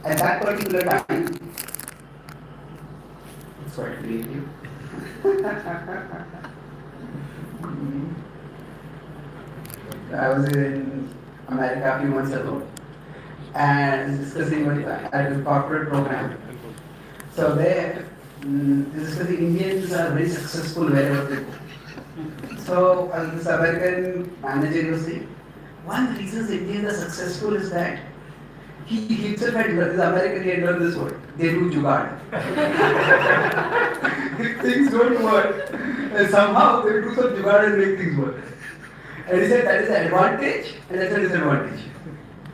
at that particular time, it's quite creative. I was in America a few months ago and discussing with at a corporate program. So there, discussing Indians are very successful wherever they go. So this American manager was saying, one reason Indians are successful is that he himself had learned, the American he had learned this word, they do jugaad. If things don't work, somehow they do some jugaad and make things work. And he said that is an advantage and that's a disadvantage.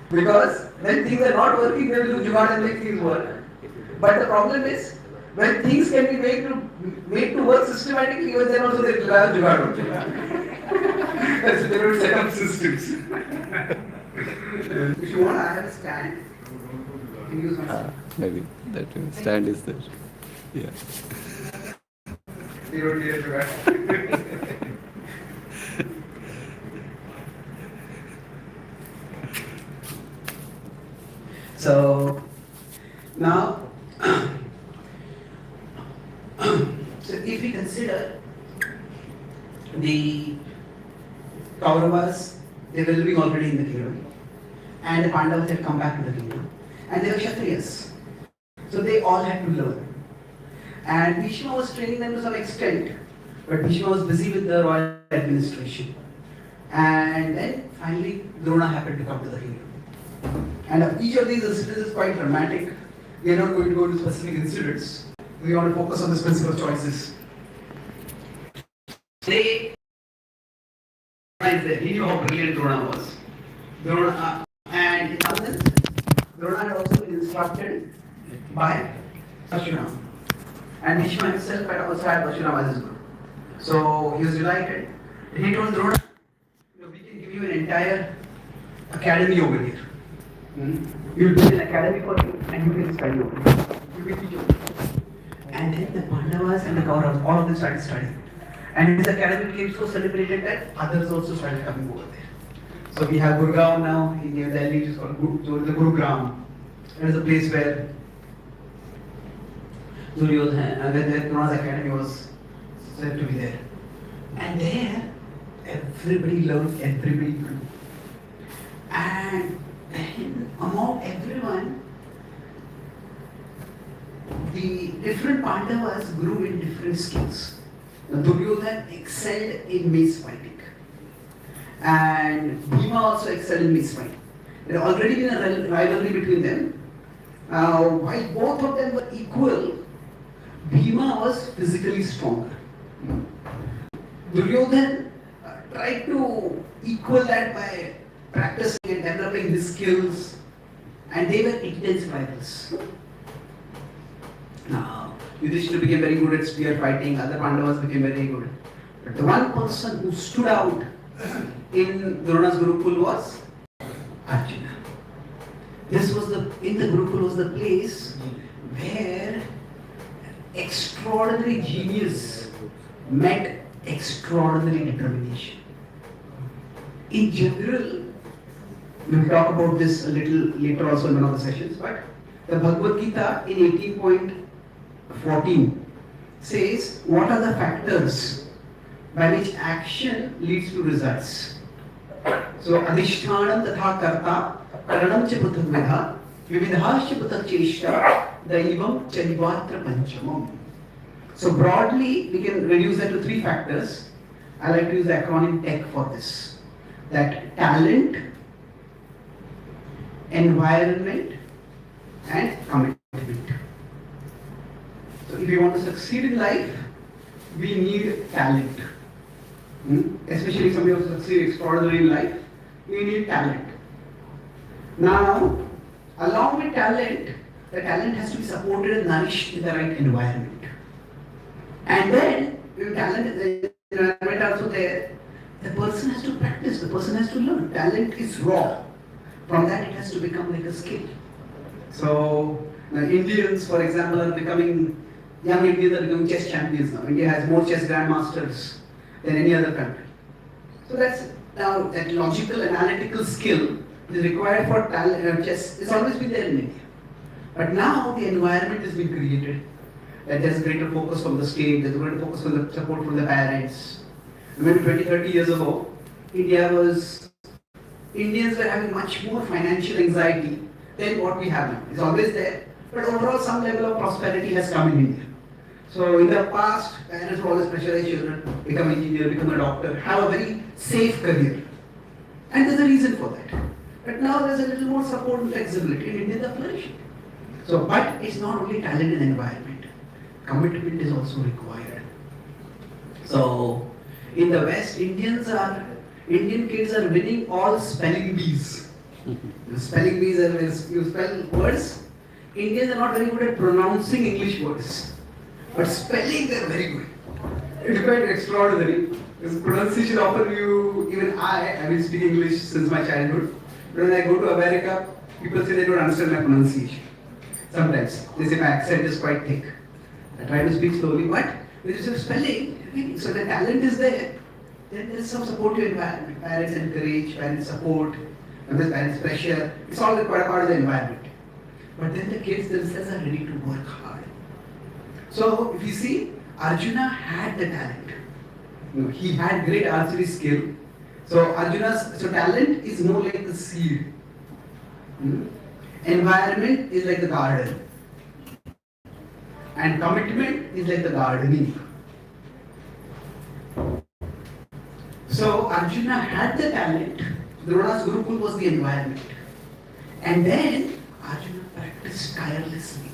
Because when things are not working, they will do jugaad and make things work. But the problem is, when things can be made to work systematically, even then also they will have jugaad. So they will set up systems. If you want, I have a stand. Can you use my stand? Maybe that stand is there. Yeah. You don't need a jugaad. So now, so if we consider the Kauravas, they were living already in the kingdom, and the Pandavas had come back to the kingdom, and they were Kshatriyas, so they all had to learn. And Bhishma was training them to some extent, but Bhishma was busy with the royal administration. And then finally Drona happened to come to the kingdom. And each of these incidents is quite dramatic. We are not going to go into specific incidents. We want to focus on this principle of choices. He knew how brilliant Drona was. And in other sense, Drona had also been instructed by Ashwinam. And Bhishma himself had also had Ashwinam as his guru. So he was delighted. He told Drona, we can give you an entire academy over here. We will build an academy for you and you can study over here. You will teach over here. And then the Pandavas and the Kauravas, all of them started studying. And his academy became so celebrated that others also started coming over there. So we have Gurgaon now in New Delhi, it is called the Gurugram. It is a place where Duryodhana and then Drona's academy was said to be there. And there, everybody learned, everybody grew. And then among everyone, the different Pandavas grew in different skills. Duryodhana excelled in mace fighting. And Bhima also excelled in mace fighting. There had already been a rivalry between them. While both of them were equal, Bhima was physically stronger. Duryodhana tried to equal that by practicing and developing his skills, and they were intense rivals. Now, Yudhishthira became very good at spear fighting, other Pandavas became very good. But the one person who stood out in Drona's Gurukul was Arjuna. In the Gurukul was the place where extraordinary genius met extraordinary determination. In general, we'll talk about this a little later also in one of the sessions, but the Bhagavad Gita in 18.14 says, what are the factors by which action leads to results? So, adhishthanam tatha karta, karanam cha puthak vidha, vividhascha puthak cheshta, daivam charivatra panchamam. So broadly, we can reduce that to three factors. I like to use the acronym TECH for this. That talent, environment, and commitment. So if you want to succeed in life, we need talent. Especially if somebody wants to succeed extraordinarily in life, we need talent. Now, along with talent, the talent has to be supported and nourished in the right environment. And then, with talent and the environment also there, the person has to practice, the person has to learn. Talent is raw. From that it has to become like a skill. So, Indians, for example, are becoming, young Indians are becoming chess champions now. India has more chess grandmasters than any other country. So that's now that logical, analytical skill is required for talent, chess. It's always been there in India. But now the environment has been created. That there's greater focus from the state, there's greater focus from the support from the parents. Maybe 20, 30 years ago, Indians were having much more financial anxiety than what we have now. It's always there, but overall some level of prosperity has come in India. So in the past, parents would always pressurize children, become an engineer, become a doctor, have a very safe career. And there's a reason for that. But now there's a little more support and flexibility, and Indians are flourishing. So, but it's not only talent and environment. Commitment is also required. So, in the West, Indian kids are winning all spelling bees. Spelling bees are when you spell words. Indians are not very good at pronouncing English words, but spelling they are very good. It's quite extraordinary. This pronunciation often even I've been speaking English since my childhood. But when I go to America, people say they don't understand my pronunciation. Sometimes they say my accent is quite thick. I try to speak slowly, but with respect to spelling, so the talent is there. Then there is some supportive environment. Parents encourage, parents support, sometimes parents pressure. It's all quite a part of the environment. But then the kids themselves are ready to work hard. So if you see, Arjuna had the talent. He had great archery skill. So talent is more like the seed. Environment is like the garden. And commitment is like the gardening. So Arjuna had the talent. Drona's Gurukul was the environment. And then Arjuna practiced tirelessly.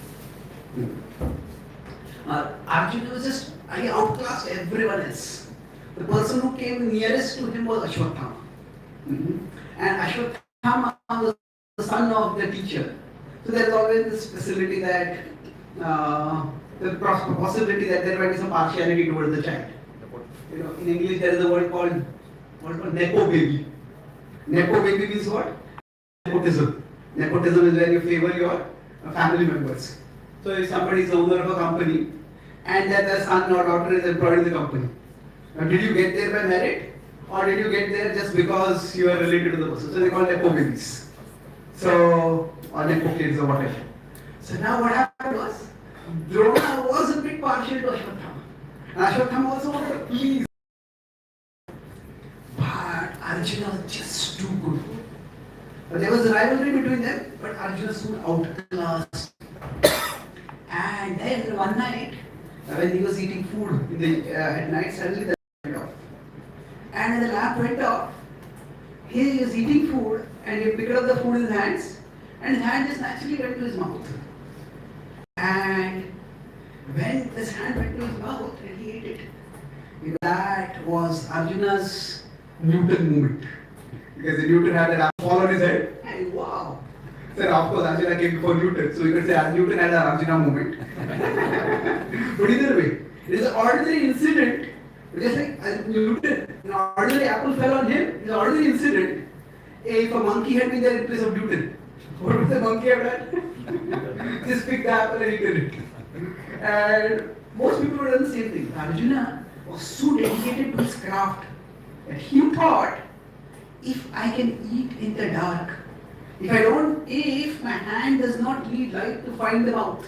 Arjuna was he outclassed everyone else. The person who came nearest to him was Ashwatthama. And Ashwatthama was the son of the teacher. So there is always this facility that the possibility that there might be some partiality towards the child. In English there is a word called nepo baby. Nepo baby means what? Nepotism. Nepotism is where you favor your family members. So if somebody is the owner of a company and that the son or daughter is employed in the company, did you get there by merit or did you get there just because you are related to the person? So they call nepo babies. So, or nepo kids or whatever. So now what happened was, Drona was a bit partial to Ashwatthama. And Ashwatthama also wanted to please. But Arjuna was just too good. But there was a rivalry between them, but Arjuna soon outclassed. And then one night, when he was eating food at night, suddenly the lamp went off. And when the lamp went off, he was eating food and he picked up the food in his hands and his hand just naturally went to his mouth. And when this hand went to his mouth and he ate it, that was Arjuna's Newton moment. Because Newton had that fall on his head and wow. So of course Arjuna came before Newton, so you could say Newton had an Arjuna moment. But either way, it is an ordinary incident. Just like Newton, an ordinary apple fell on him, it's an ordinary incident. If a monkey had been there in place of Newton, what would the monkey have done? Just picked the apple and eaten it. And most people would have done the same thing. Arjuna was so dedicated to his craft that he thought, if I can eat in the dark, if my hand does not need light to find the mouth,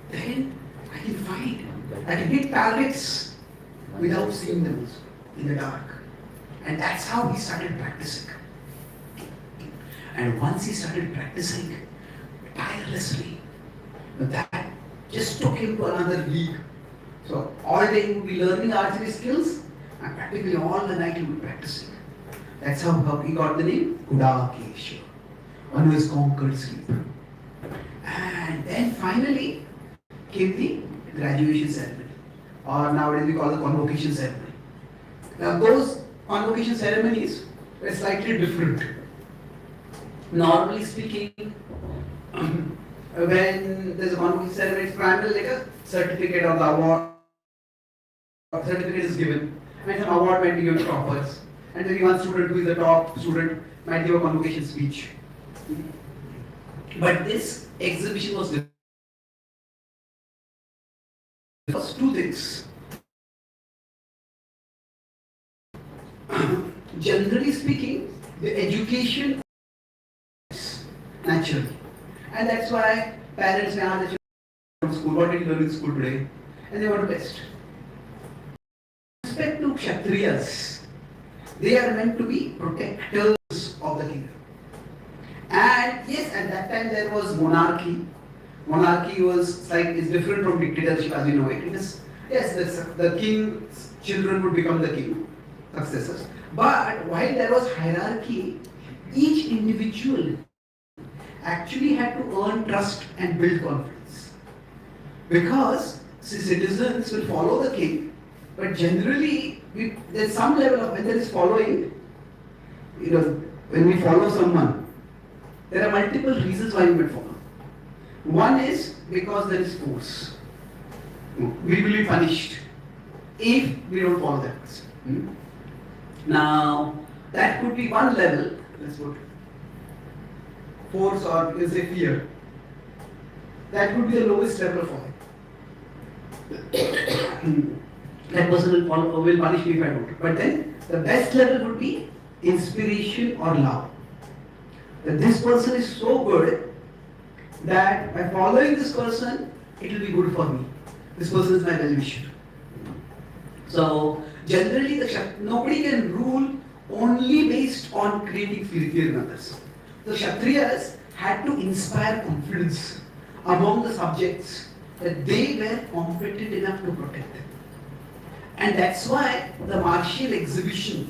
then I can hit targets without seeing them in the dark. And that's how he started practicing. And once he started practicing tirelessly, that just took him to another league. So all day he would be learning archery skills and practically all the night he would be practicing. That's how he got the name Gudakesha, one who has conquered sleep. And then finally came the graduation ceremony, or nowadays we call the convocation ceremony. Now those convocation ceremonies were slightly different. Normally speaking, when there's a convocation ceremony, it's primarily like a certificate or the award. A certificate is given, and some award might be given to toppers. And maybe one student who is the top student might give a convocation speech. But this exhibition was different. There was two things. Generally speaking, the education naturally. And that's why Parents may ask the children from school, what did you learn in school today? And they want to test. With respect to Kshatriyas, they are meant to be protectors of the kingdom. And yes, at that time there was monarchy. Monarchy is different from dictatorship as we know it. It is, yes, the king's children would become the king, successors. But while there was hierarchy, each individual actually had to earn trust and build confidence. Because citizens will follow the king, but generally there's some level of when there is following, when we follow someone, there are multiple reasons why we will follow. One is because there is force. We will be punished if we don't follow that person. Now, that could be one level, let's put force or you can say fear. That would be the lowest level of following. That person will punish me if I don't. But then the best level would be inspiration or love. That this person is so good that by following this person, it will be good for me. This person is my well-wisher. So generally, nobody can rule only based on creating fear in others. The Kshatriyas had to inspire confidence among the subjects that they were competent enough to protect them. And that's why the martial exhibition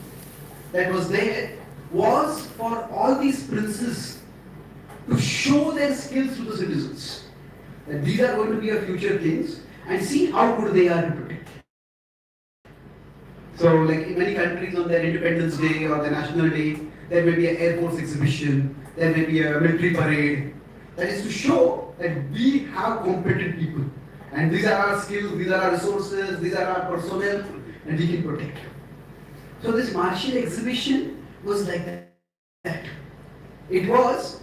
that was there was for all these princes to show their skills to the citizens. That these are going to be our future kings and see how good they are to protect. So like in many countries on their Independence Day or their National Day, there may be an Air Force exhibition, there may be a military parade. That is to show that we have competent people. And these are our skills, these are our resources, these are our personnel, and we can protect them. So this martial exhibition was like that. It was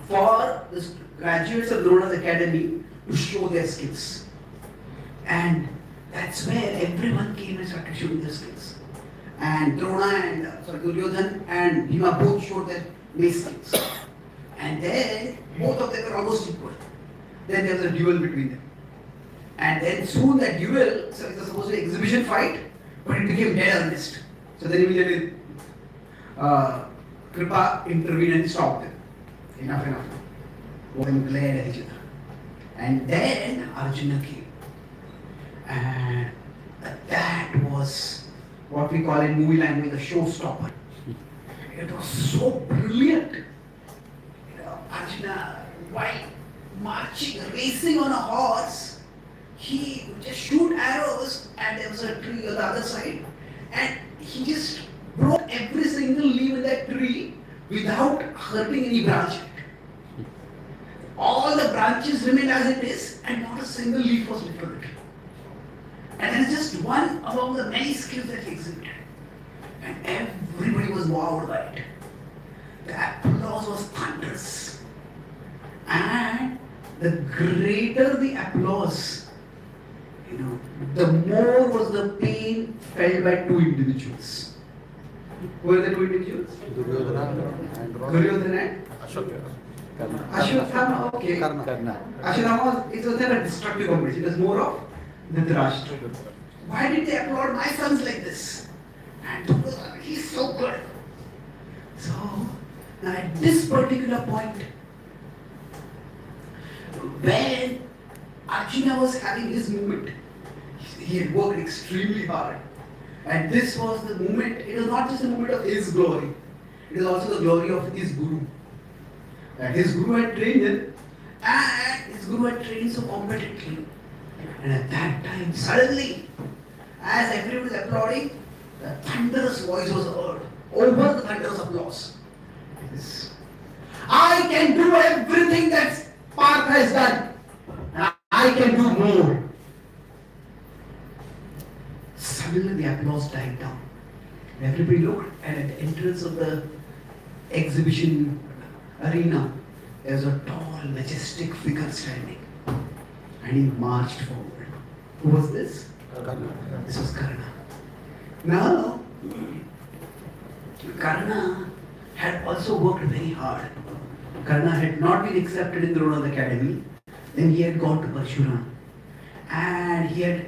for the graduates of Drona's academy to show their skills. And that's where everyone came and started showing their skills. And Drona and Duryodhan and Bhima both showed their base skills. And then both of them were almost equal. Then there was a duel between them. And then soon that duel, so it was supposed to be an exhibition fight, but it became dead earnest. So then immediately Kripa intervened and stopped them. Enough. Both of them glared at each other. And then Arjuna came. And that was what we call in movie language a showstopper. It was so brilliant. Arjuna, while marching, racing on a horse, he would just shoot arrows and there was a tree on the other side and he just broke every single leaf in that tree without hurting any branch. All the branches remained as it is and not a single leaf was left on it. And that is just one among the many skills that he exhibited. And everybody was wowed by it. The applause was thunderous. And the greater the applause, the more was the pain felt by two individuals. Who were the two individuals? Duryodhana and Ashwatthama. Okay. Karna. Ashwatthama was never a destructive competition. It was more of Dhritarashtra. Why did they applaud my sons like this? And he's so good. So, now at this particular point, when Arjuna was having his movement, he had worked extremely hard. And this was the moment, it was not just the moment of his glory, it is also the glory of his guru. And his guru had trained him, and his guru had trained so competently. And at that time, suddenly, as everyone was applauding, the thunderous voice was heard over the thunderous applause. Yes. I can do everything that Partha has done. And I can do more. Suddenly the applause died down. Everybody looked, and at the entrance of the exhibition arena, there was a tall, majestic figure standing. And he marched forward. Who was this? Karna. This was Karna. Now, Karna had also worked very hard. Karna had not been accepted in Drona's academy, then he had gone to Parshuram. And he had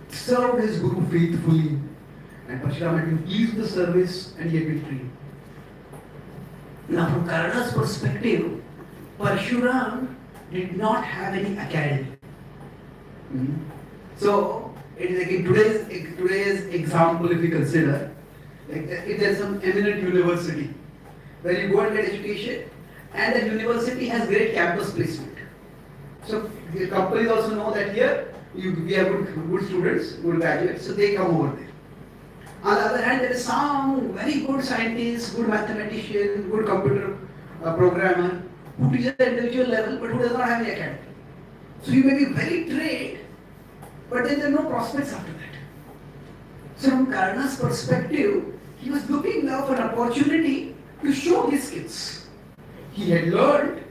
served his Guru faithfully. And Parshuram had been pleased with the service and he had been trained. Now from Karna's perspective, Parshuram did not have any academy. So, it is like in today's example, if you consider, like if there is some eminent university where you go and get education, and the university has great campus placement. So the companies also know that here we have good students, good graduates, so they come over there. On the other hand, there is some very good scientist, good mathematician, good computer programmer who teaches at the individual level but who does not have any academy. So you may be very trained, but then there are no prospects after that. So from Karna's perspective, he was looking now for an opportunity to show his skills. He had learned,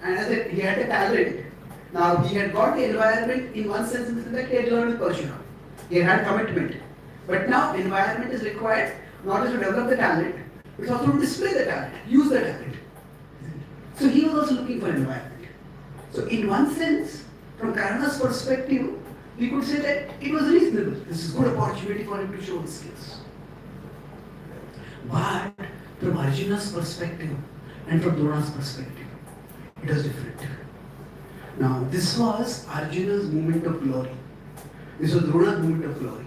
and he had a talent. Now he had got the environment in one sense, in the sense that he had learned with Parshuram. He had commitment. But now environment is required not just to develop the talent, but also to display the talent, use the talent. So he was also looking for environment. So in one sense, from Karna's perspective, we could say that it was reasonable. This is a good opportunity for him to show his skills. But from Arjuna's perspective and from Drona's perspective, it was different. Now, this was Arjuna's moment of glory. This was Drona's moment of glory.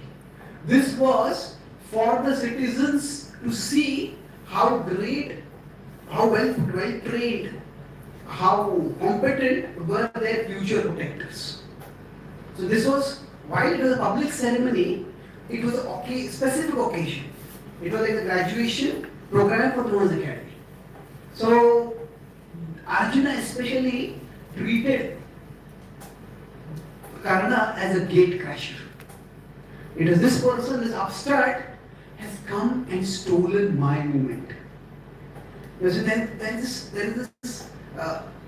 This was for the citizens to see how great, how well trained, how competent were their future protectors. So this was, while it was a public ceremony, it was a specific occasion. It was like the graduation program for Drona's academy. So Arjuna especially treated Karna as a gate crasher. It is this person, this upstart, has come and stolen my moment. So there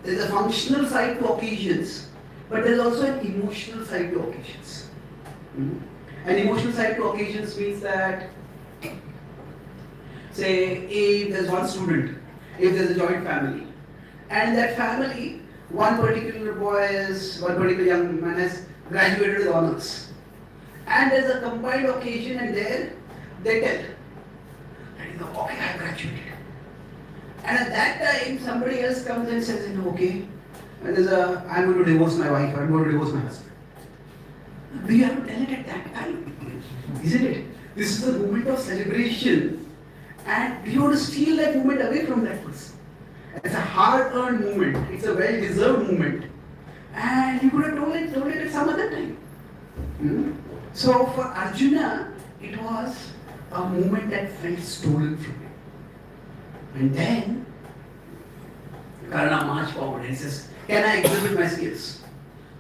is a functional side to occasions, but there is also an emotional side to occasions. An emotional side to occasions means that, say, if there is one student, if there is a joint family, and that family, one particular young man has graduated with honors, and there is a combined occasion, and there they tell that, okay, I have graduated. And at that time, somebody else comes and says, okay, I'm going to divorce my wife, I'm going to divorce my husband. Do you have to tell it at that time? Isn't it? This is a moment of celebration, and you want to steal that moment away from that person. It's a hard-earned moment, it's a well-deserved moment, and you could have told it at some other time. So for Arjuna, it was a moment that felt stolen from him. And then Karna marched forward and says, can I exhibit my skills?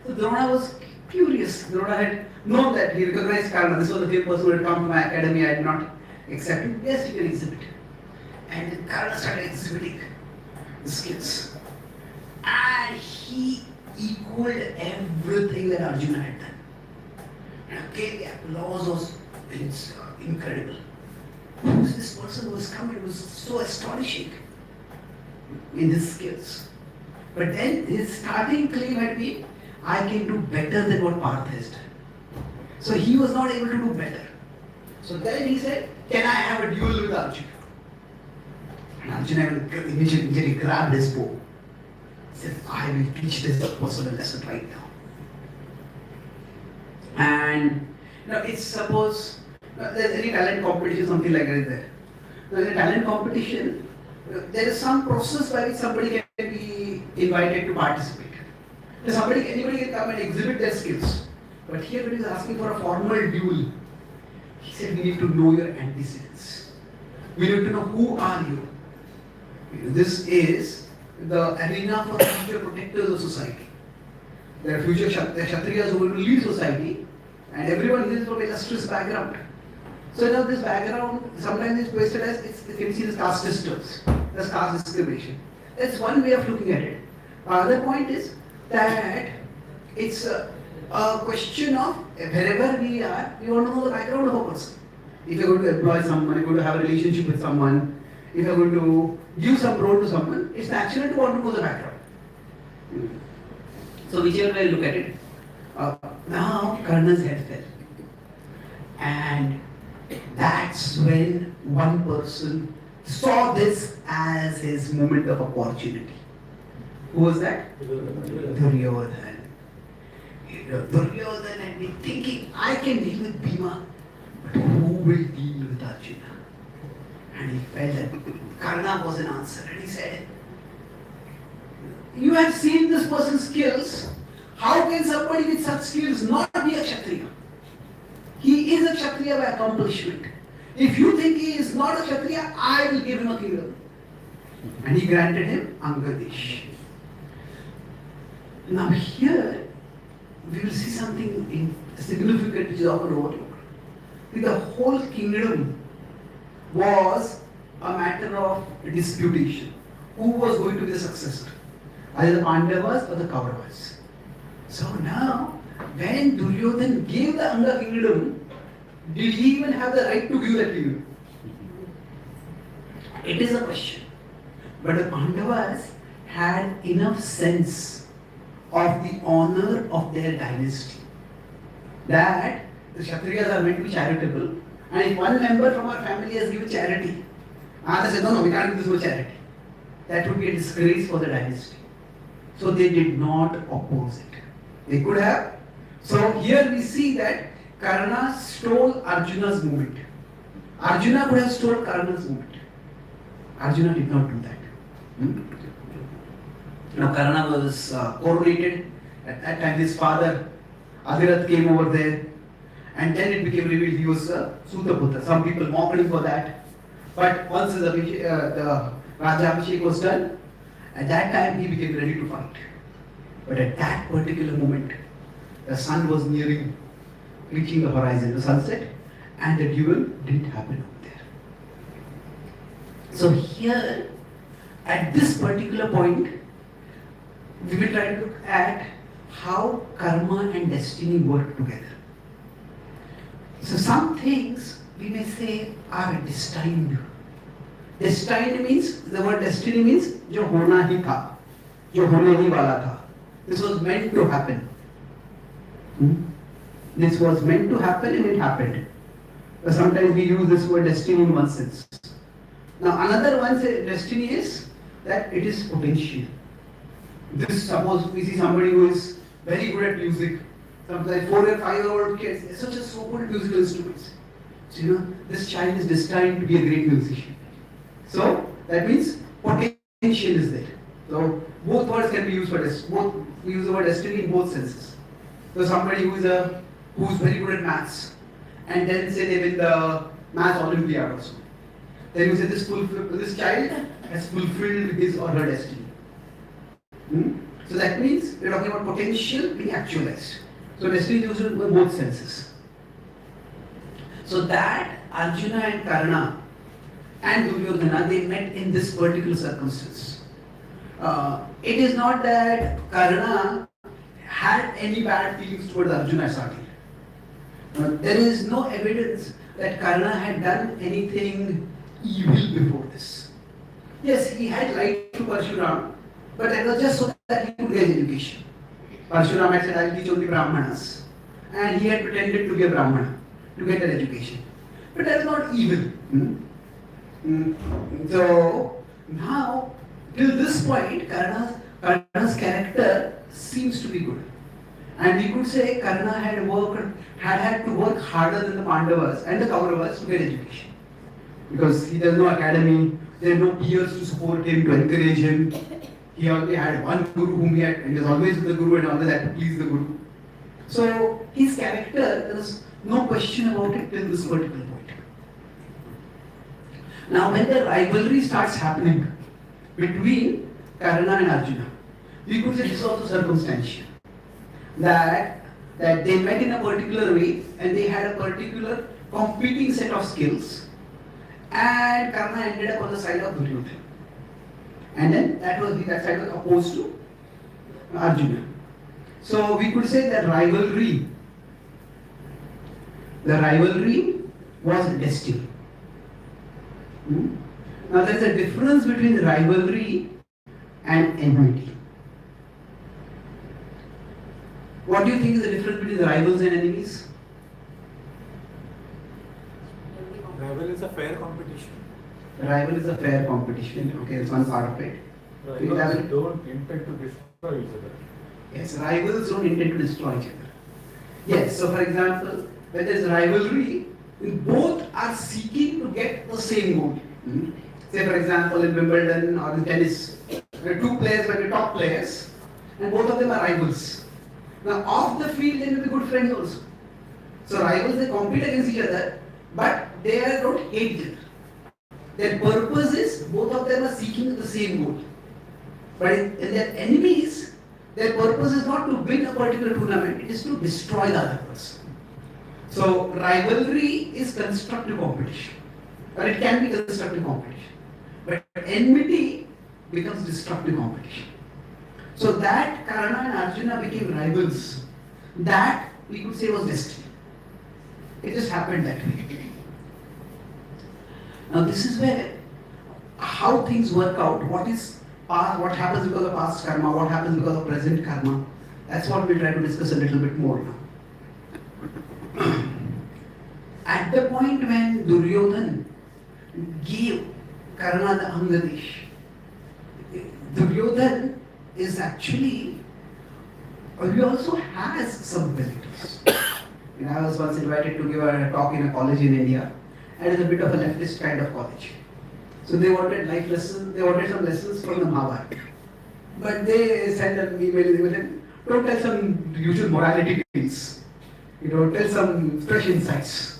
So Drona was curious. Drona had known that, he recognized Karna. This was the same person who had come to my academy, I had not accepted. Yes, you can exhibit. And then Karna started exhibiting the skills. And he equaled everything that Arjuna had done. And again, the applause was incredible. Who is this person who has come? It was so astonishing in his skills. But then his starting claim had been, I can do better than what Partha has done. So he was not able to do better. So then he said, can I have a duel with Arjuna? And Arjuna immediately grabbed his bow. He said, I will teach this person a lesson right now. And it's suppose there's any talent competition, something like that there. Now in a talent competition, there is some process by which somebody can be invited to participate. So anybody can come and exhibit their skills. But here when he is asking for a formal duel, he said we need to know your antecedents. We need to know who are you. This is the arena for future protectors of society. There are future Kshatriyas who will lead society, and everyone is from a illustrious background. So now this background sometimes is pasted as, you can see this caste systems, this caste discrimination. That's one way of looking at it. Other point is that it's a question of wherever we are, we want to know the background of a person. If you're going to employ someone, you're going to have a relationship with someone, if you're going to give some role to someone, it's natural to want to go the background. So whichever way you look at it, now Karna's head fell. And that's when one person saw this as his moment of opportunity. Who was that? Duryodhan. Duryodhan had been thinking, I can deal with Bhima, but who will deal with Arjuna? And he felt that Karna was an answer. And he said, you have seen this person's skills. How can somebody with such skills not be a Kshatriya? He is a Kshatriya by accomplishment. If you think he is not a Kshatriya, I will give him a kingdom. And he granted him Angadesh. Now here, we will see something significant which is often overlooked. The whole kingdom was a matter of disputation. Who was going to be the successor? Either the Pandavas or the Kauravas. So now, when Duryodhan gave the Anga kingdom, did he even have the right to give that kingdom? It is a question. But the Pandavas had enough sense of the honor of their dynasty that the Kshatriyas are meant to be charitable, and if one member from our family has given charity, others said, no, we can't give this for charity. That would be a disgrace for the dynasty. So they did not oppose it. They could have. So here we see that Karna stole Arjuna's movement. Arjuna could have stolen Karna's movement. Arjuna did not do that. Now Karna was coronated. At that time his father Adhirath came over there, and then it became revealed he was Sutaputra. Some people mocked him for that. But once the Raja Abhishek was done, at that time he became ready to fight. But at that particular moment, the sun was reaching the horizon, the sunset, and the duel didn't happen over there. So here, at this particular point, we will try to look at how karma and destiny work together. So some things we may say are destined. Destined means, the word destiny means, jo hona hi tha, jo hone hi wala tha. This was meant to happen. This was meant to happen and it happened. But sometimes we use this word destiny in one sense. Now another one say destiny is that it is potential. This, suppose we see somebody who is very good at music, some like 4 or 5-year-old kids, such as so good at musical instruments. So this child is destined to be a great musician. So that means potential is there. So both words can be used for both. We use the word destiny in both senses. So somebody who's very good at maths, and then say they win the maths Olympiad also. Then you say this child has fulfilled his or her destiny. So that means we're talking about potential being actualized. So destiny is used in both senses. So that Arjuna and Karna and Duryodhana, they met in this particular circumstance. It is not that Karna had any bad feelings towards Arjuna as Sati. There is no evidence that Karna had done anything evil before this. Yes, he had lied to Parshuram, but that was just so that he could get education. Parshuram had said, I'll teach only Brahmanas. And he had pretended to be a Brahmana to get an education. But that is not evil. So now, till this point, Karna's character seems to be good. And we could say Karna had had to work harder than the Pandavas and the Kauravas to get education. Because he has no academy, there are no peers to support him, to encourage him. He only had one guru whom he was always with the guru and always had to please the guru. So his character, there is no question about it till this particular point. Now when the rivalry starts happening between Karna and Arjuna, we could say this is also circumstantial. That they met in a particular way and they had a particular competing set of skills, and Karna ended up on the side of Duryodhana. And then that side was opposed to Arjuna. So we could say that rivalry was destiny. Now there is a difference between rivalry and enmity. What do you think is the difference between the rivals and enemies? Rival is a fair competition. Rival is a fair competition. Okay, that's one part of it. Rivals don't intend to destroy each other. Yes, rivals don't intend to destroy each other. Yes, so for example, when there is rivalry, both are seeking to get the same goal. Say for example, in Wimbledon or in tennis, there are two players, but the top players, and both of them are rivals. Now, off the field, they may be good friends also. So, rivals, they compete against each other, but they don't hate each other. Their purpose is, both of them are seeking the same goal. But in their enemies, their purpose is not to win a particular tournament, it is to destroy the other person. So, rivalry is constructive competition. Or it can be constructive competition. But enmity becomes destructive competition. So that Karna and Arjuna became rivals. That we could say was destiny. It just happened that way. Now this is where how things work out. What happens because of past karma, what happens because of present karma. That's what we'll try to discuss a little bit more now. At the point when Duryodhan gave Karna the Angadesh, Duryodhan is actually, he also has some abilities. I was once invited to give a talk in a college in India, and it's a bit of a leftist kind of college. So they wanted life lessons, they wanted some lessons from the Mahabharata. But they sent an email with him, don't tell some usual morality tales, tell some fresh insights.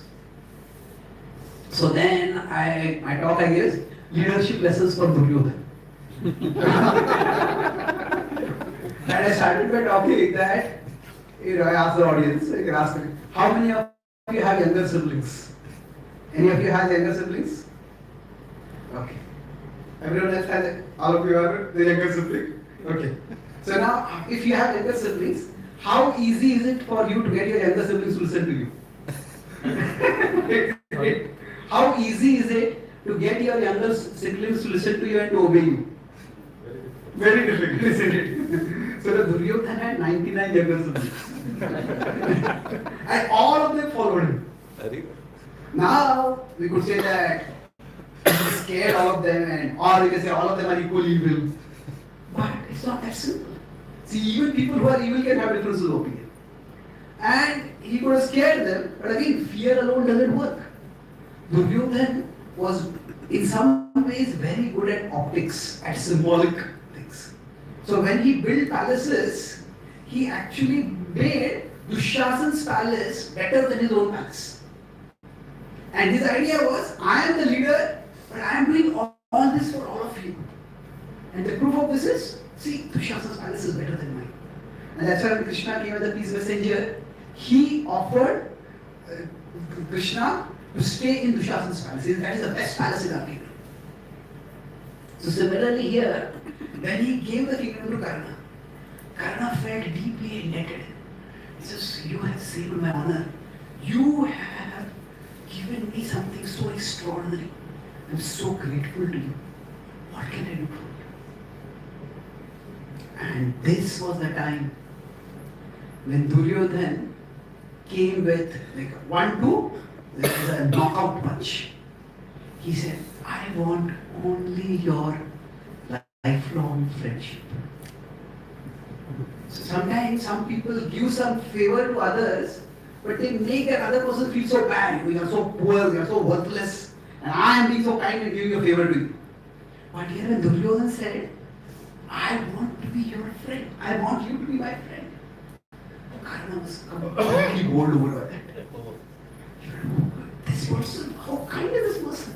So then my talk I gave is leadership lessons from Duryodhan. And I started by talking that, I asked the audience, I can ask them, how many of you have younger siblings? Any of you have younger siblings? Okay. Everyone else has, all of you are the younger sibling? Okay. So now, if you have younger siblings, how easy is it for you to get your younger siblings to listen to you? How easy is it to get your younger siblings to listen to you and to obey you? Very difficult, isn't it? So the Duryodhana had 99 younger siblings. And all of them followed him. Now, we could say that he scared all of them, or we can say all of them are equally evil. But it's not that simple. See, even people who are evil can have differences of opinion. And he could have scared them, but again, fear alone doesn't work. Duryodhana was in some ways very good at optics, at symbolic things. So when he built palaces, he actually made Dushasan's palace better than his own palace. And his idea was, I am the leader, but I am doing all this for all of you. And the proof of this is, see, Dushasan's palace is better than mine. And that's why when Krishna came as the peace messenger, he offered Krishna to stay in Dushasan's palace. That is the best palace in our kingdom. So similarly here, when he gave the kingdom to Karna, Karna felt deeply indebted. He says, you have saved my honor. You have given me something so extraordinary. I'm so grateful to you. What can I do for you? And this was the time when Duryodhana came with like 1-2, there was a knockout punch. He said, I want only your lifelong friendship. So sometimes some people give some favor to others, but they make that other person feel so bad. You are so poor, you are so worthless, and I am being so kind and giving a favor to you. But here when Duryodhana said, I want to be your friend, I want you to be my friend, Karna was completely bowled over by that. This person, how kind is this person?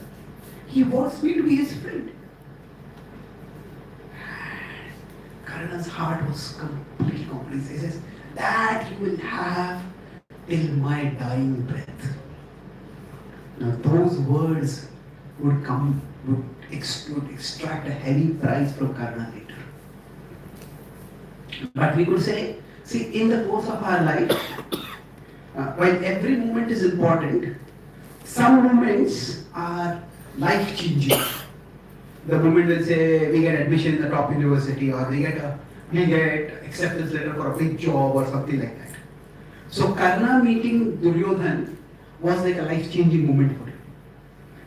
He wants me to be his friend. Karna's heart was completely comprehensive. He says, that you will have till my dying breath. Now those words would extract a heavy price from Karna later. But we could say, see, in the course of our life, while every moment is important, some moments are life-changing. the movement will say we get admission in the top university, or we get acceptance letter for a big job or something like that. So Karna meeting Duryodhan was like a life-changing moment for him.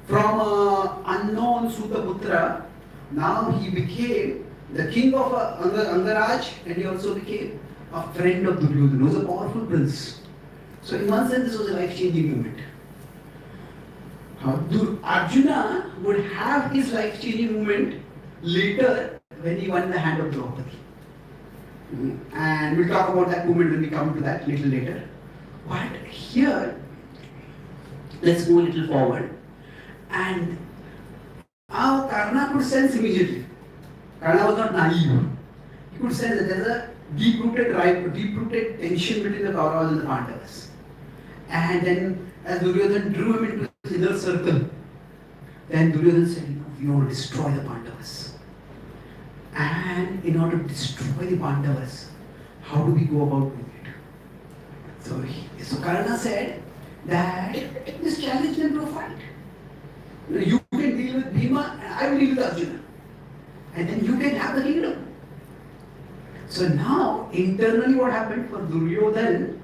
From unknown Sutaputra, now he became the king of Angaraj, and he also became a friend of Duryodhan, who was a powerful prince. So in one sense, this was a life-changing moment. Arjuna would have his life-changing moment later when he won the hand of Draupadi. And we'll talk about that moment when we come to that little later. But here, let's go a little forward. And Karna could sense immediately. Karna was not naive. He could sense that there is a deep-rooted tension between the Kauravas and the Pandavas. And then, as Duryodhan drew him into his inner circle, then Duryodhan said, we want to destroy the Pandavas. And in order to destroy the Pandavas, how do we go about doing it? So Karna said that this challenge them to a fight. You can deal with Bhima, and I will deal with Arjuna. And then you can have the kingdom. So now, internally what happened for Duryodhan,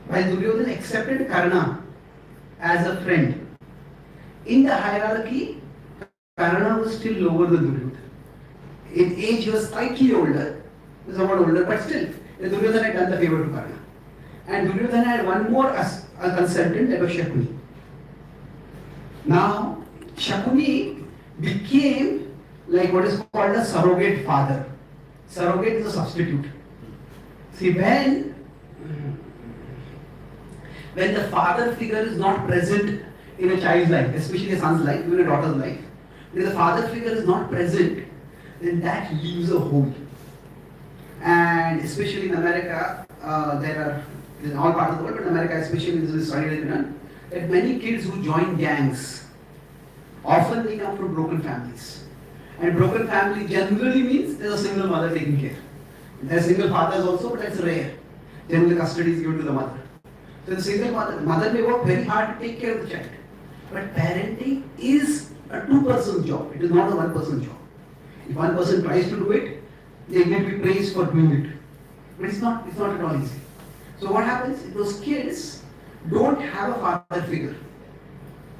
while Duryodhan accepted Karna as a friend, in the hierarchy, Karna was still lower than Duryodhan. In age, he was slightly older, he was somewhat older, but still, Duryodhan had done the favor to Karna. And Duryodhan had one more a consultant, that was Shakuni. Now, Shakuni became like what is called a surrogate father. Surrogate is a substitute. See, when the father figure is not present in a child's life, especially a son's life, even a daughter's life, when the father figure is not present, then that leaves a hole. And especially in America, there are, in all parts of the world, but in America especially, this is studied in Iran, that many kids who join gangs, often they come from broken families. And broken family generally means there's a single mother taking care. There are single fathers also, but that's rare. Generally custody is given to the mother. So the single mother may work very hard to take care of the child. But parenting is a two-person job. It is not a one-person job. If one person tries to do it, they will be praised for doing it. But it's not at all easy. So what happens if those kids don't have a father figure?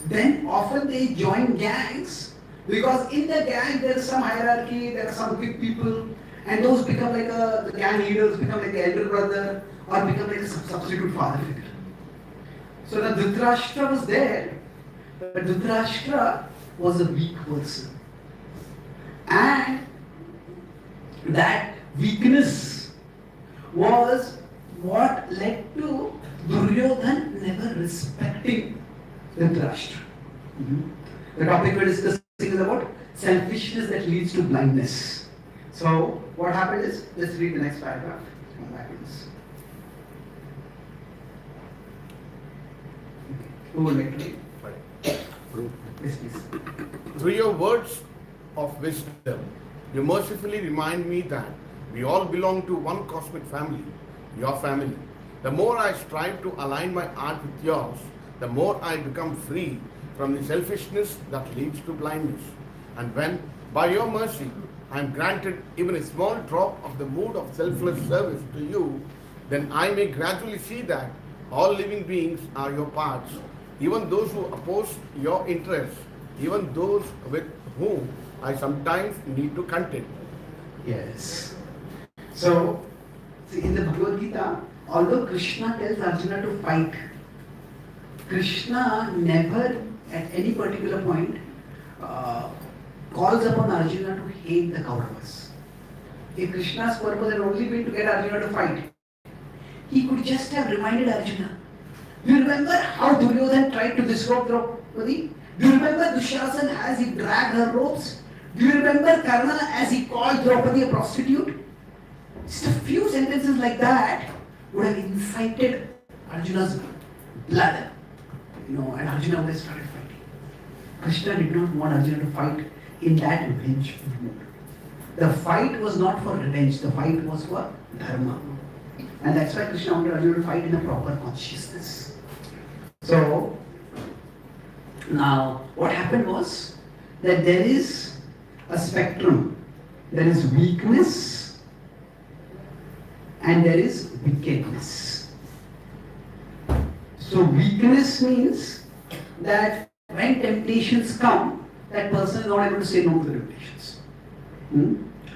Then often they join gangs, because in the gang there is some hierarchy, there are some big people, and those become like the gang leaders become like the elder brother, or become like a substitute father figure. So the Dhritarashtra was there, but Dhritarashtra was a weak person. And that weakness was what led to Duryodhan never respecting Dhritarashtra. The topic we're discussing is about selfishness that leads to blindness. So what happened is, let's read the next paragraph. Come back to this. Who would like to read? Yes, please. Through your words of wisdom, you mercifully remind me that we all belong to one cosmic family, your family. The more I strive to align my art with yours, the more I become free from the selfishness that leads to blindness. And when, by your mercy, I am granted even a small drop of the mood of selfless service to you, then I may gradually see that all living beings are your parts, even those who oppose your interests, even those with whom I sometimes need to contend. Yes. So, see, in the Bhagavad Gita, although Krishna tells Arjuna to fight, Krishna never at any particular point calls upon Arjuna to hate the Kauravas. If Krishna's purpose had only been to get Arjuna to fight, he could just have reminded Arjuna. Do you remember how Duryodhan tried to disrobe Draupadi? Do you remember Dushasan as he dragged her robes? Do you remember Karna as he called Draupadi a prostitute? Just a few sentences like that would have incited Arjuna's blood. And Arjuna would have started fighting. Krishna did not want Arjuna to fight in that vengeful mood. The fight was not for revenge, the fight was for dharma. And that's why Krishna wanted Arjuna to fight in a proper consciousness. So, now what happened was that there is a spectrum. There is weakness and there is wickedness. So weakness means that when temptations come, that person is not able to say no to the temptations.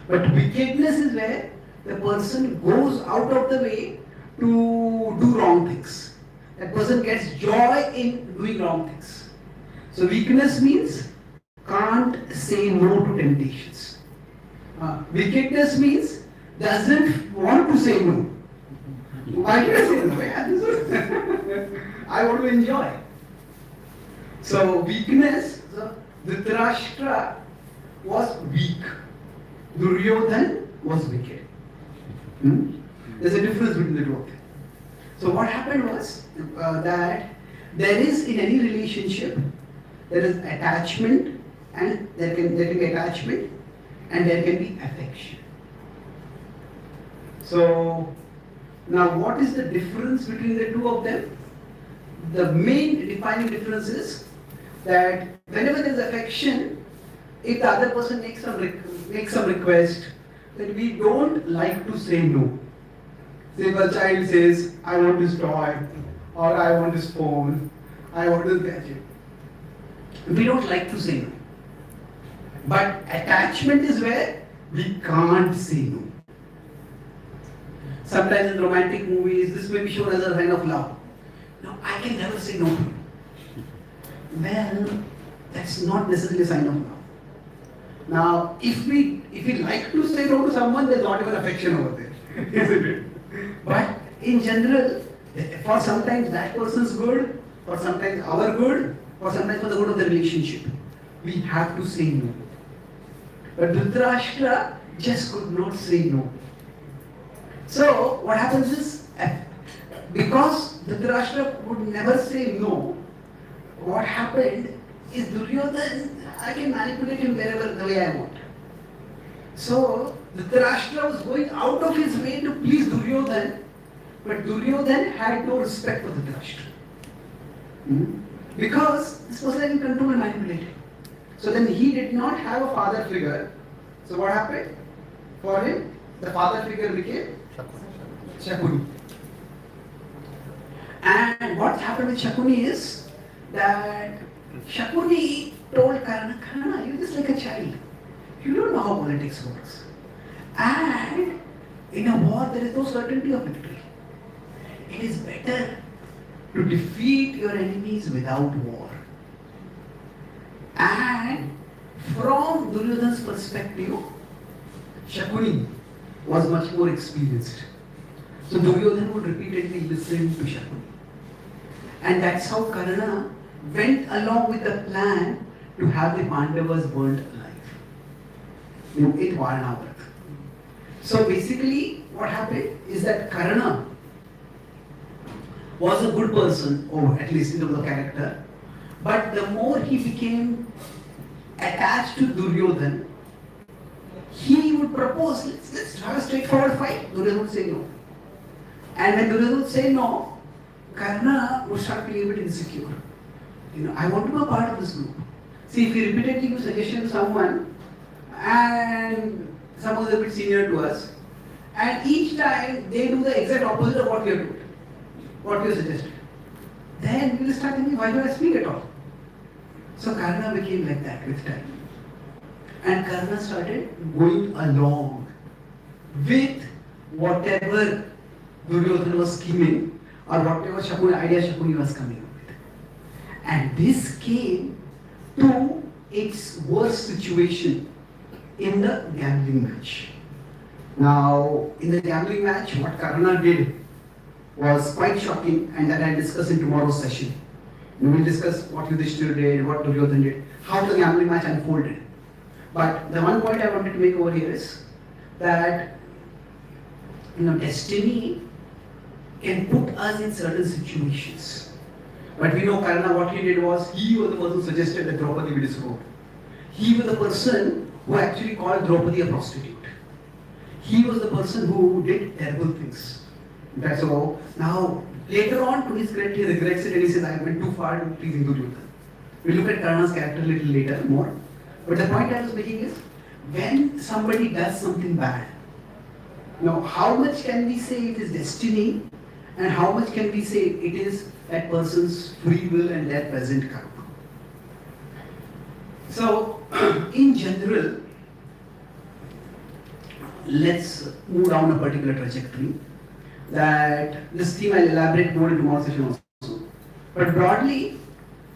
But wickedness is where the person goes out of the way to do wrong things. That person gets joy in doing wrong things. So weakness means can't say no to temptations. Wickedness means doesn't want to say no. Why should I say no? I want to enjoy. So weakness, so Dhritarashtra was weak. Duryodhan was wicked. There's a difference between the two of them. So what happened was that there is in any relationship, there is attachment and there can be attachment and there can be affection. So now what is the difference between the two of them? The main defining difference is that whenever there is affection, if the other person makes some request, then we don't like to say no. Say if a child says, I want this toy, or I want this phone, I want this gadget. We don't like to say no. But attachment is where we can't say no. Sometimes in romantic movies, this may be shown as a sign of love. No, I can never say no to you. Well, that's not necessarily a sign of love. Now, if we like to say no to someone, there's not even affection over there, isn't it? But in general, for sometimes that person's good, for sometimes our good, or sometimes for the good of the relationship, we have to say no. But Dhritarashtra just could not say no. So what happens is, because Dhritarashtra would never say no, what happened is Duryodhan, I can manipulate him wherever the way I want. So Dhritarashtra was going out of his way to please Duryodhan, but Duryodhan had no respect for Dhritarashtra. Because this was like in control and manipulated. So then he did not have a father figure. So what happened? For him, the father figure became Shakuni. And what happened with Shakuni is that Shakuni told Karna, Karna, you're just like a child. You don't know how politics works. And in a war, there is no certainty of victory. It is better to defeat your enemies without war. And from Duryodhan's perspective, Shakuni was much more experienced. So Duryodhan would repeatedly listen to Shakuni. And that's how Karna went along with the plan to have the Pandavas burnt alive in Varnavrat. So basically what happened is that Karna was a good person, or at least in terms of character, but the more he became attached to Duryodhan, he would propose, let's have a straightforward fight. Duryodhan would say no. And when Duryodhan would say no, Karna would start feeling a bit insecure. I want to be a part of this group. See, if we repeatedly give suggestion to someone, and someone is a bit senior to us, and each time they do the exact opposite of what we have told, what we have suggested, then we will start thinking, why do I speak at all? So Karna became like that with time. And Karna started going along with whatever Duryodhana was scheming, or whatever idea Shakuni was coming up with. And this came to its worst situation in the gambling match. Now, in the gambling match, what Karna did was quite shocking, and that I'll discuss in tomorrow's session. We will discuss what Yudhishthira did, what Duryodhana did, how the gambling match unfolded. But the one point I wanted to make over here is that destiny can put us in certain situations. But we know Karna, what he did was, he was the person who suggested that Draupadi be disrobed. He was the person who actually called Draupadi a prostitute. He was the person who did terrible things. In fact, so now, later on, to his credit, he regrets it and he says, I went too far in pleasing Duryodhana. We'll look at Karna's character a little later more. But the point I was making is, when somebody does something bad, now how much can we say it is destiny, and how much can we say it is that person's free will and their present karma? So, in general, let's move down a particular trajectory. That this theme I'll elaborate more in tomorrow's session also. But broadly,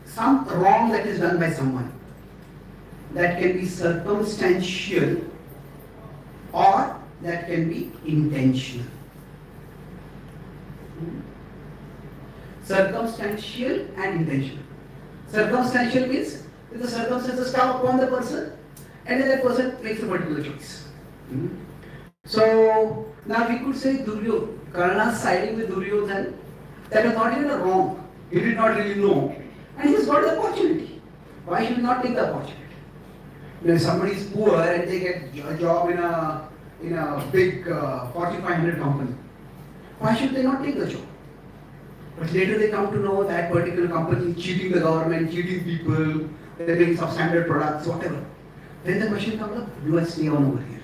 some wrong that is done by someone, that can be circumstantial or that can be intentional. Circumstantial and intentional. Circumstantial means that the circumstances come upon the person and then that person makes a particular choice. So now we could say Karna siding with Duryodhan, that was not even a wrong. He did not really know. And he's got the opportunity. Why should he not take the opportunity? If somebody is poor and they get a job in a big Fortune 500 company, why should they not take the job? But later they come to know that particular company is cheating the government, cheating people, they're making substandard products, whatever. Then the question comes up, do I stay on over here?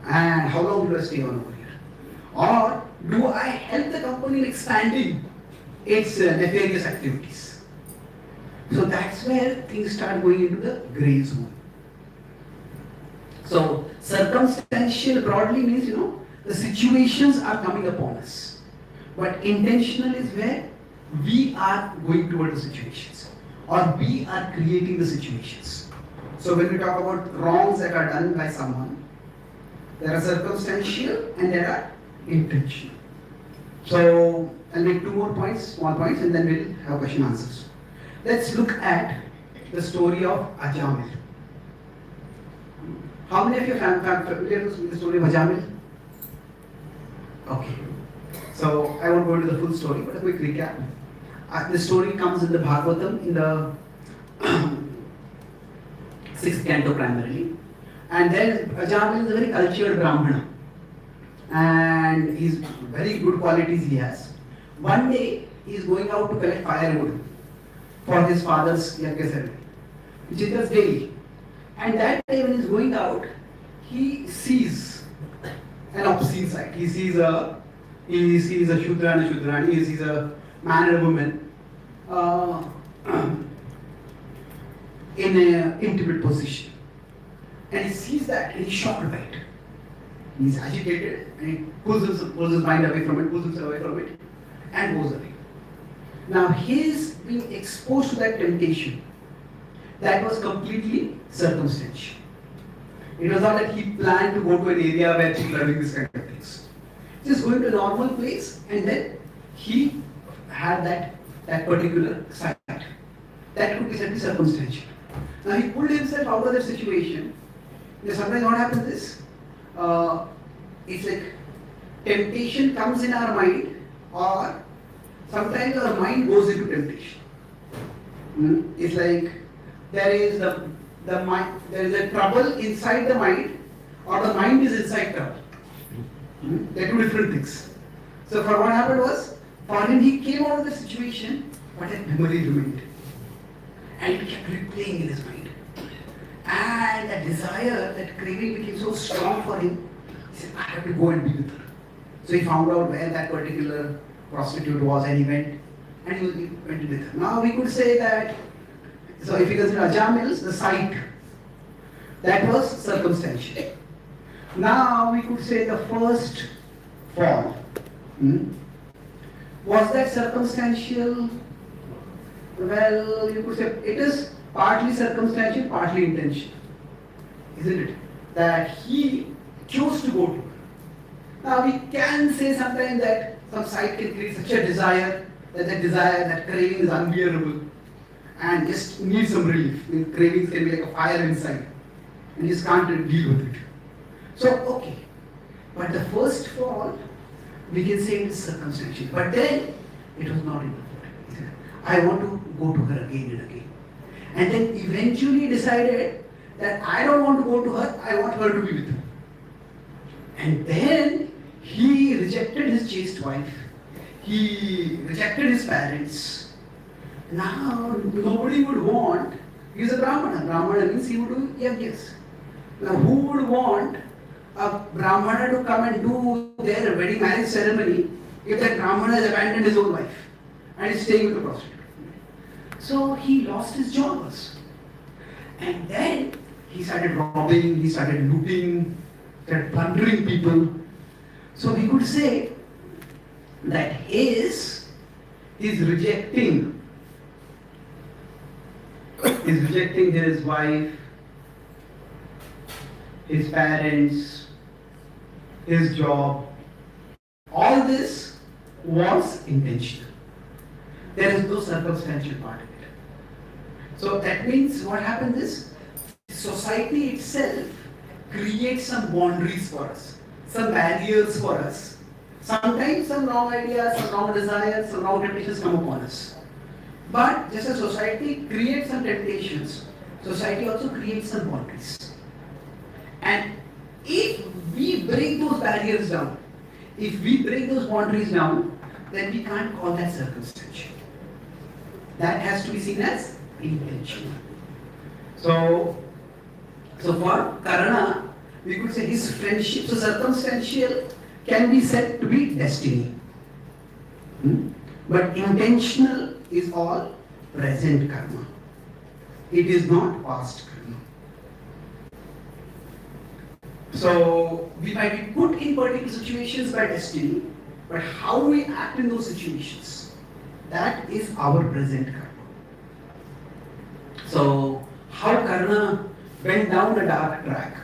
And how long do I stay on over here? Or do I help the company in expanding its nefarious activities? So that's where things start going into the grey zone. So circumstantial broadly means, the situations are coming upon us. But intentional is where we are going toward the situations or we are creating the situations. So when we talk about wrongs that are done by someone, there are circumstantial and there are intentional. So I'll make two more points, small points, and then we'll have question answers. Let's look at the story of Ajamil. How many of you are familiar with the story of Ajamil? Okay. So I won't go into the full story, but a quick recap. The story comes in the Bhagavatam in the 6th canto primarily. And then Ajamil is a very cultured Brahmana. And he's very good qualities he has. One day he is going out to collect firewood for his father's yajna ceremony, which he does daily. And that day when he's going out, he sees an obscene sight. He sees a Shudra and a Shudrani, he sees a man and a woman in an intimate position. And he sees that and he's shocked by it. He's agitated and he pulls his mind away from it, pulls himself away from it and goes away. Now his being exposed to that temptation, that was completely circumstantial. It was not that he planned to go to an area where people are doing this kind of things. Just going to a normal place and then he had that particular sight. That could be said to be circumstantial. Now he pulled himself out of that situation. Sometimes what happens is, it's like temptation comes in our mind, or sometimes our mind goes into temptation. It's like there is the mind, there is a trouble inside the mind, or the mind is inside trouble. They're two different things. So for what happened was, for him he came out of the situation, but that memory remained. And he kept replaying in his mind. And that desire, that craving became so strong for him, he said, I have to go and be with her. So he found out where that particular prostitute was and he went and he went with her. Now we could say that, so if you consider Ajamil's, the sight, that was circumstantial. Now we could say the first fall. Was that circumstantial? Well, you could say it is partly circumstantial, partly intentional. Isn't it? That he chose to go to her. Now we can say sometimes that some sight can create such a desire, that craving is unbearable and just needs some relief. The cravings can be like a fire inside and you just can't deal with it. So, okay. But the first fall, we can say it is circumstantial. But then, it was not enough. I want to go to her again and again. And then eventually decided that I don't want to go to her, I want her to be with me. And then he rejected his chaste wife. He rejected his parents. Now nobody would want He is a Brahmana. Brahmana means he would do yajnas. Now, who would want a Brahmana to come and do their wedding marriage ceremony if that Brahmana has abandoned his own wife and is staying with the prostitute? So he lost his job also. And then he started robbing, he started looting, started plundering people. So we could say that he's rejecting his wife, his parents, his job. All this was intentional. There is no circumstantial part of it. So that means what happens is, society itself creates some boundaries for us, some barriers for us. Sometimes some wrong ideas, some wrong desires, some wrong temptations come upon us. But just as society creates some temptations, society also creates some boundaries. And if we break those barriers down, if we break those boundaries down, then we can't call that circumstantial. That has to be seen as intentional. So for Karna, we could say his friendship, so circumstantial can be said to be destiny. But intentional is all present karma. It is not past karma. So we might be put in particular situations by destiny, but how we act in those situations, that is our present karma. So how Karna went down a dark track,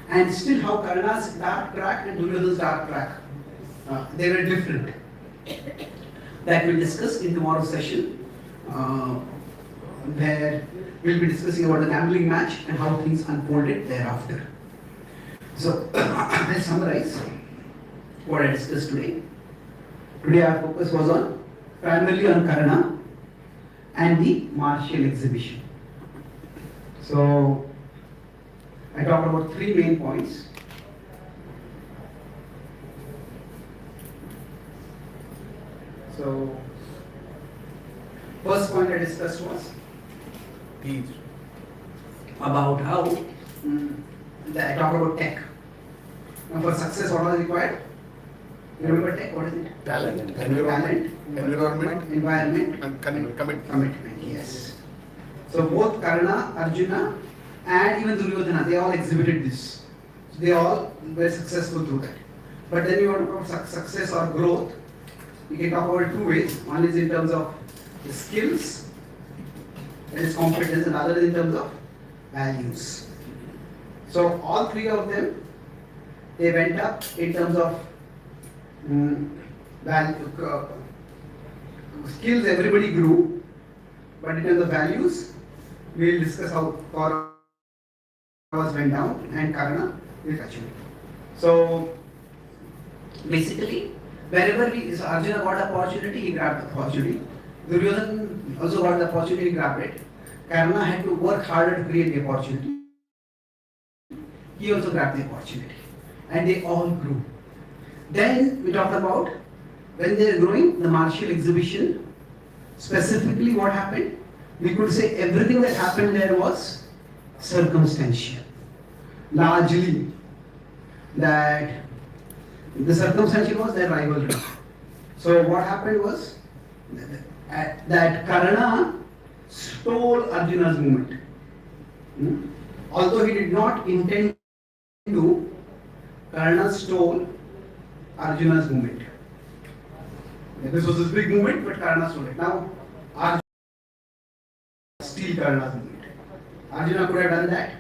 and still how Karna's dark track and Duryodhana's dark track, they were different. That we'll discuss in tomorrow's session, where we'll be discussing about the gambling match and how things unfolded thereafter. So I'll summarize what I discussed today. Today our focus was primarily on Karna and the martial exhibition. So I talked about three main points. So first point I discussed was Please. about how I talked about tech. Now for success, what was required? You remember tech? What is it? Talent, environment, environment, and commitment. commitment. Yes. So both Karna, Arjuna, and even Duryodhana, they all exhibited this. So they all were successful through that. But then you want to talk about success or growth. You can talk about it two ways. One is in terms of the skills, that is competence, and other is in terms of values. So all three of them, they went up in terms of skills, everybody grew, but in terms of values, we will discuss how Kauravas went down and Karna will touch it. So basically, wherever so Arjuna got the opportunity, he grabbed the opportunity. Duryodhana also got the opportunity, he grabbed it. Karna had to work harder to create the opportunity. He also grabbed the opportunity. And they all grew. Then we talked about when they are growing, the martial exhibition. Specifically what happened? We could say everything that happened there was circumstantial. Largely, that the circumstantial was their rivalry. So what happened was that Karna stole Arjuna's movement. Although he did not intend to, Karna stole Arjuna's movement. This was his big movement, but Karna stole it. Now, Arjuna steal Karna's movement. Arjuna could have done that.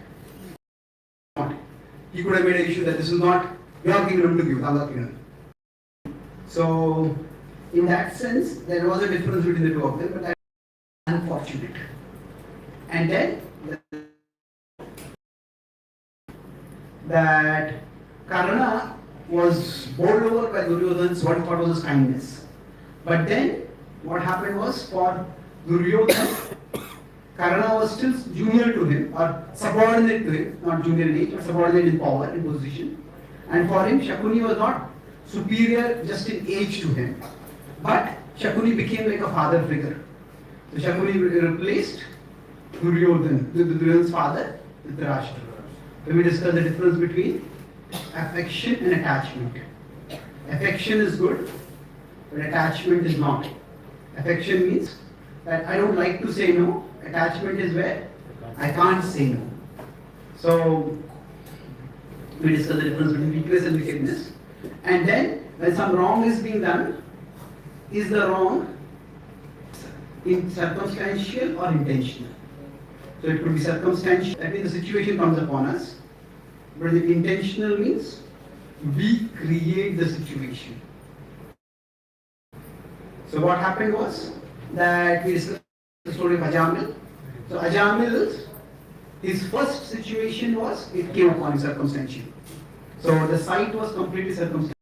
Not. He could have made an issue that this is not your kingdom to give, other kingdom. So, in that sense, there was a difference between the two of them, but that was unfortunate. And then, that Karna was bowled over by Duryodhana's what he thought was his kindness. But then, what happened was for Duryodhana, Karna was still junior to him, or subordinate to him, not junior in age, but subordinate in power, in position. And for him, Shakuni was not superior just in age to him, but Shakuni became like a father figure. So Shakuni replaced Duryodhana's father, Dhritarashtra. When we discuss the difference between affection and attachment. Affection is good, but attachment is not. Affection means that I don't like to say no. Attachment is where I can't say no. So we discuss the difference between weakness and wickedness. And then when some wrong is being done, is the wrong in circumstantial or intentional? So it could be circumstantial, that means the situation comes upon us. But the intentional means we create the situation. So what happened was that we discussed the story of Ajamil. So Ajamil, his first situation was, it came upon him circumstantial. So the sight was completely circumstantial.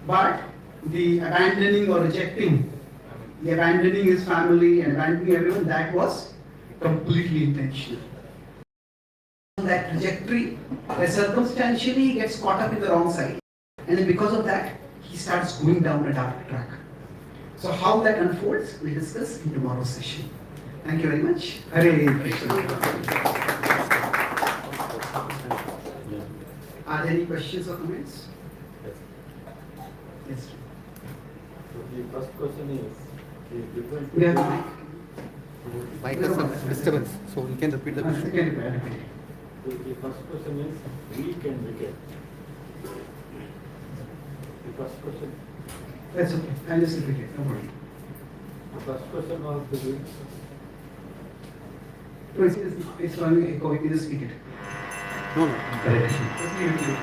But the abandoning or rejecting, the abandoning his family and abandoning everyone, that was completely intentional. That trajectory, where circumstantially he gets caught up in the wrong side. And then because of that, he starts going down a dark track. So how that unfolds, we discuss in tomorrow's session. Thank you very much. Hare Krishna. Are there any questions or comments? Yes. So the first question is the difference We have between Mic has some disturbance, so you can repeat the question. the first question is weak and wicked. The first question. That's okay. I'll just repeat it. No problem. The first question was the weak. No, it's running echo. You can just speak it. No, no. Just leave it to you.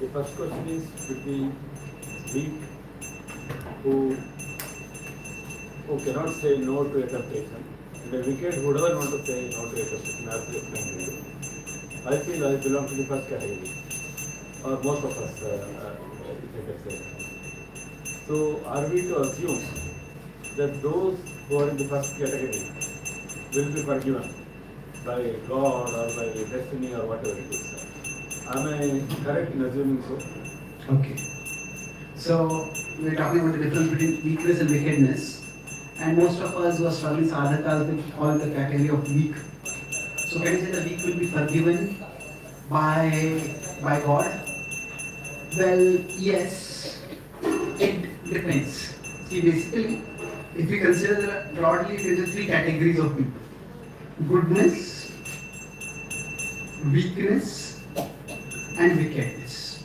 The first question is between weak who cannot say no to a temptation, and the wicked who doesn't want to say no to a temptation, as we explained to you. I feel I belong to the first category, or most of us, if I can say. So, are we to assume that those who are in the first category will be forgiven by God or by destiny or whatever it is? Am I correct in assuming so? Okay. So we're talking about the difference between weakness and wickedness. And most of us who are struggling sadhakas will fall in the category of weak. So can you say the weak will be forgiven by God? Well, yes, it depends. See, basically, if we consider broadly, there are three categories of people: goodness, weakness, and wickedness.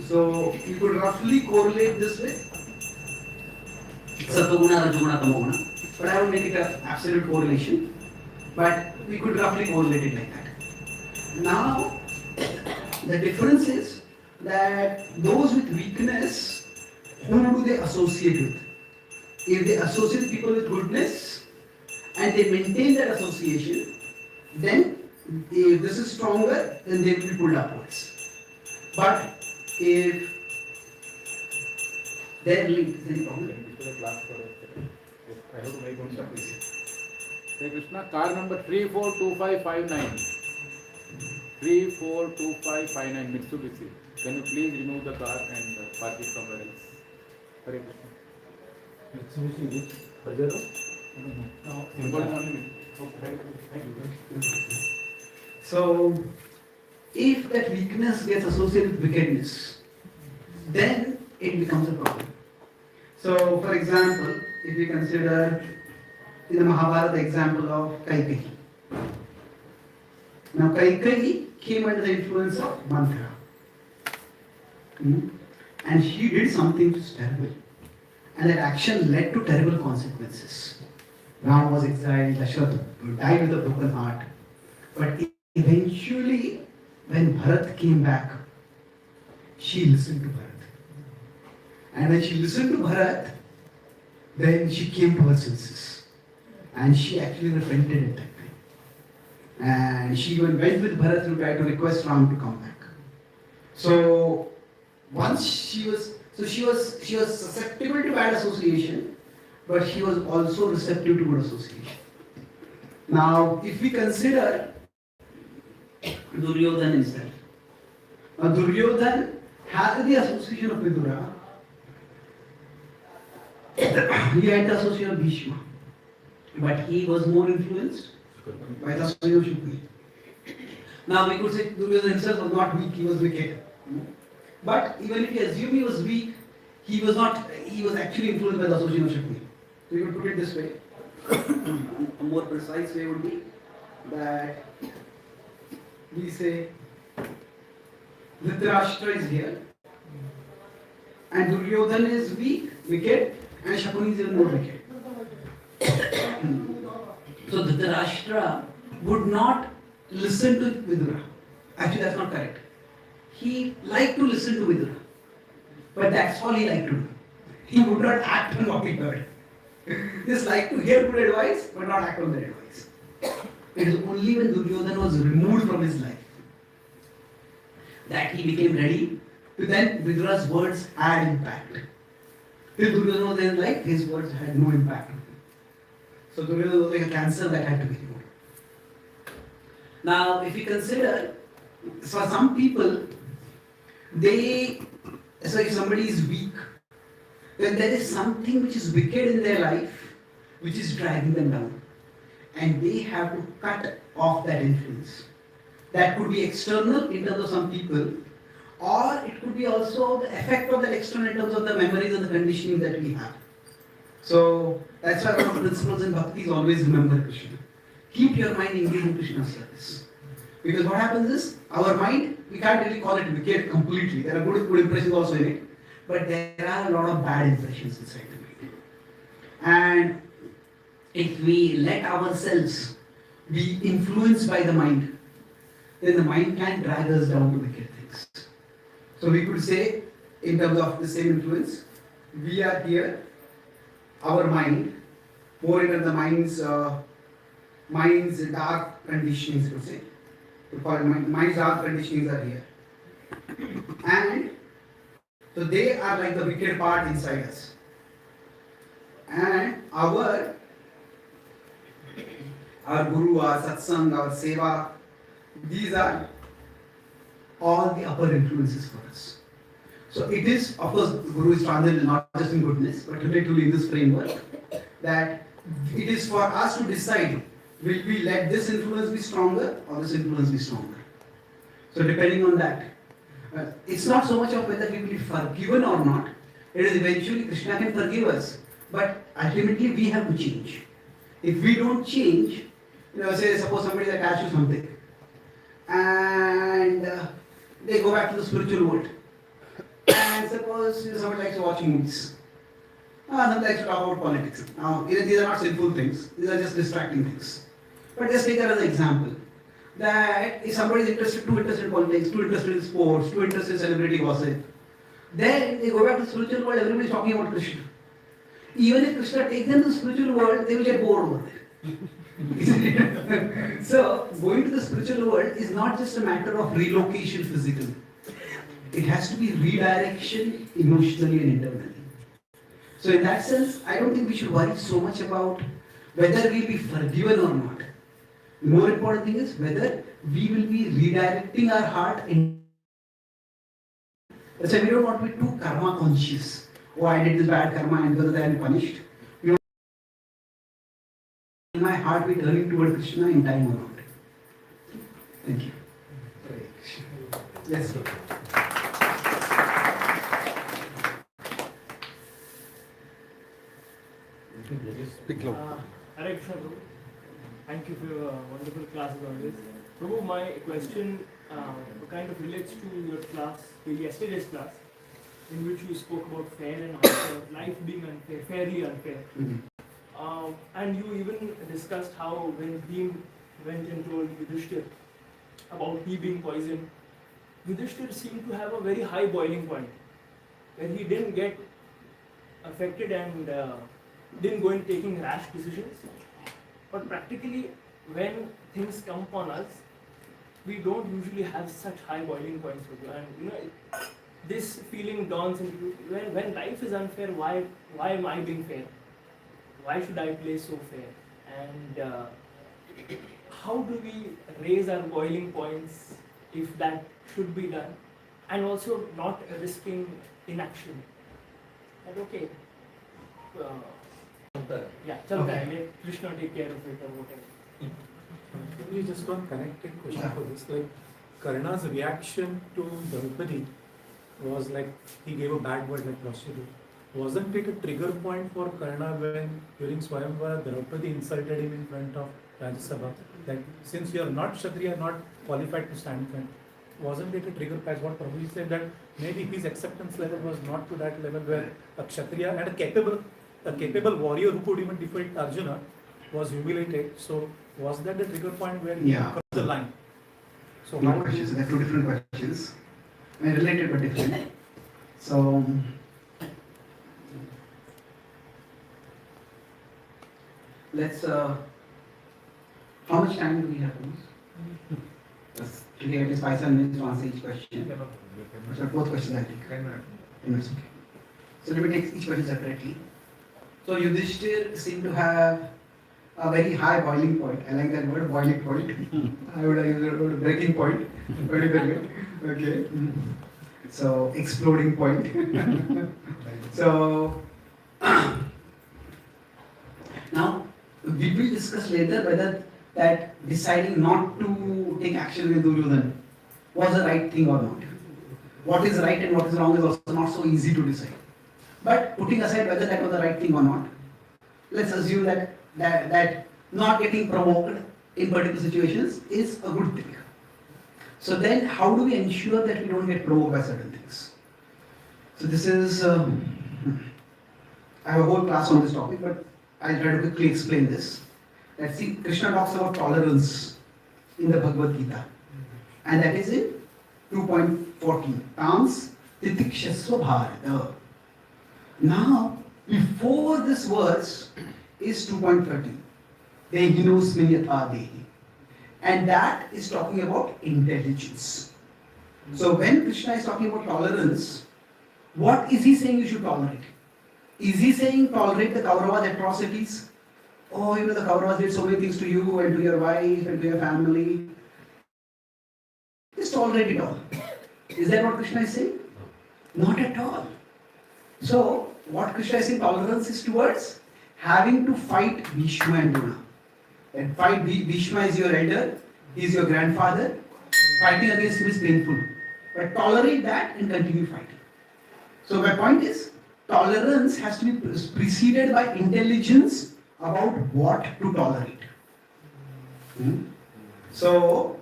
So you could roughly correlate this with Sattva-guna, Rajoguna, Tamoguna, but I won't make it an absolute correlation, but we could roughly correlate it like that. Now, the difference is that those with weakness, who do they associate with? If they associate people with goodness and they maintain that association, then if this is stronger, then they will be pulled upwards. But if they are linked, then problem. I have to make one service. Hare Krishna, car number 342559. 342559 Mitsubishi. Can you please remove the car and park it somewhere else? Hare Krishna. Mitsubishi which? Pajero? So, if that weakness gets associated with wickedness, then it becomes a problem. So, for example, if we consider in the Mahabharata the example of Kaikeyi. Now, Kaikeyi came under the influence of mantra. And she did something which was terrible. And that action led to terrible consequences. Ram was exiled, Dasharatha died with a broken heart. But eventually, when Bharat came back, she listened to Bharat. And when she listened to Bharat, then she came to her senses. And she actually repented at that time. And she even went with Bharat to try to request Ram to come back. So, once she was susceptible to bad association, but she was also receptive to good association. Now, if we consider Duryodhana himself, now Duryodhana had the association of Vidura, He had the association of Bhishma, but he was more influenced by the association of Shukni. Now we could say Duryodhana himself was not weak, he was wicked. But even if you assume he was weak, he was not, he was actually influenced by the association of Shukni. So you could put it this way. A more precise way would be that we say Dhritarashtra is here and Duryodhana is weak, wicked, and Shakuni is even more wicked. So Dhritarashtra would not listen to Vidura. Actually, that's not correct. He liked to listen to Vidura, but that's all he liked to do. He would not act on what he heard. Just like to hear good advice, but not act on that advice. It is only when Duryodhana was removed from his life that he became ready to then Vidura's words had impact. Till Duryodhana was in life, his words had no impact. So Duryodhana was like a cancer that had to be removed. Now, if you consider, for some people, so if somebody is weak, then there is something which is wicked in their life, which is dragging them down. And they have to cut off that influence. That could be external in terms of some people, or it could be also the effect of that external in terms of the memories and the conditioning that we have. So that's why one of the principles in Bhakti is always remember Krishna. Keep your mind engaged in Krishna's service. Because what happens is, our mind, we can't really call it wicked completely. There are good impressions also in it, but there are a lot of bad impressions inside the mind. And if we let ourselves be influenced by the mind, then the mind can drag us down to wicked things. So we could say, in terms of the same influence, we are here, our mind, more into the mind's dark conditionings, to say. Mind's dark conditionings are here. And so they are like the wicked part inside us. And our guru, our satsang, our seva, these are all the upper influences for us. So it is, of course, Guru is translated not just in goodness, but relatively in this framework, that it is for us to decide, will we let this influence be stronger or this influence be stronger? So depending on that, it's not so much of whether we will be forgiven or not. It is eventually Krishna can forgive us, but ultimately we have to change. If we don't change, say suppose somebody attached to something, and they go back to the spiritual world. And suppose somebody likes to watch movies. Somebody likes to talk about politics. Now, these are not sinful things. These are just distracting things. But just take that as an example. That if somebody is too interested in politics, too interested in sports, too interested in celebrity gossip, then they go back to the spiritual world, everybody is talking about Krishna. Even if Krishna takes them to the spiritual world, they will get bored over there. So, going to the spiritual world is not just a matter of relocation physically. It has to be redirection emotionally and internally. So in that sense, I don't think we should worry so much about whether we'll be forgiven or not. The more important thing is whether we will be redirecting our heart in. That's why we don't want to be too karma conscious. Oh, I did this bad karma and because of that I'm punished. We want my heart be turning toward Krishna in time or not. Thank you. Yes, sir. Speak loud. Hare Krishna, Prabhu. Thank you for your wonderful class as always. Prabhu, my question kind of relates to your class, yesterday's class, in which you spoke about fair and unfair, life being unfair, fairly unfair. Mm-hmm. And you even discussed how when Bhim went and told Yudhishthir about tea being poisoned, Yudhishthir seemed to have a very high boiling point, where he didn't get affected and didn't go in taking rash decisions. But practically, when things come upon us, we don't usually have such high boiling points. And this feeling dawns into you. When life is unfair, why am I being fair? Why should I play so fair? And how do we raise our boiling points if that should be done? And also not risking inaction. And okay, yeah, चलता है, let Krishna take care of it or whatever. Maybe just one connected question for this. Like Karna's reaction to Draupadi was like he gave a bad word like prostitute. Wasn't it a trigger point for Karna when during Swayamvara Draupadi insulted him in front of Rajya Sabha? That since you are not Kshatriya, not qualified to stand in front, wasn't it a trigger point? What Prabhu said that maybe his acceptance level was not to that level where a Kshatriya and a capable warrior who could even defeat Arjuna was humiliated. So was that the trigger point where he crossed the line? So No how questions. There are two different questions. I mean, related but different. So, let's. How much time do we have? Yes. Today at least 5-7 minutes to answer each question. So both questions I think. 10 minutes. Okay. So let me take each question separately. So Yudhishthir seemed to have a very high boiling point. I like that word, boiling point. I would have used the word breaking point. Very good. Okay. So exploding point. So now we will discuss later whether that deciding not to take action with Duryodhana was the right thing or not. What is right and what is wrong is also not so easy to decide. But putting aside whether that was the right thing or not, let's assume that not getting provoked in particular situations is a good thing. So then how do we ensure that we don't get provoked by certain things? So this is, I have a whole class on this topic, but I'll try to quickly explain this. Let's see, Krishna talks about tolerance in the Bhagavad Gita. And that is in 2.14. Tams titikshasva bharata. Now, before this verse is 2.13. Dehinosmin yatha dehi. And that is talking about intelligence. So when Krishna is talking about tolerance, what is he saying you should tolerate? Is he saying tolerate the Kauravas' atrocities? Oh, the Kauravas did so many things to you and to your wife and to your family. Just tolerate it all. Is that what Krishna is saying? Not at all. So, what Krishna is saying tolerance is towards having to fight Bhishma and Drona. And fight Bhishma is your elder, he is your grandfather. Fighting against him is painful. But tolerate that and continue fighting. So my point is, tolerance has to be preceded by intelligence about what to tolerate. So,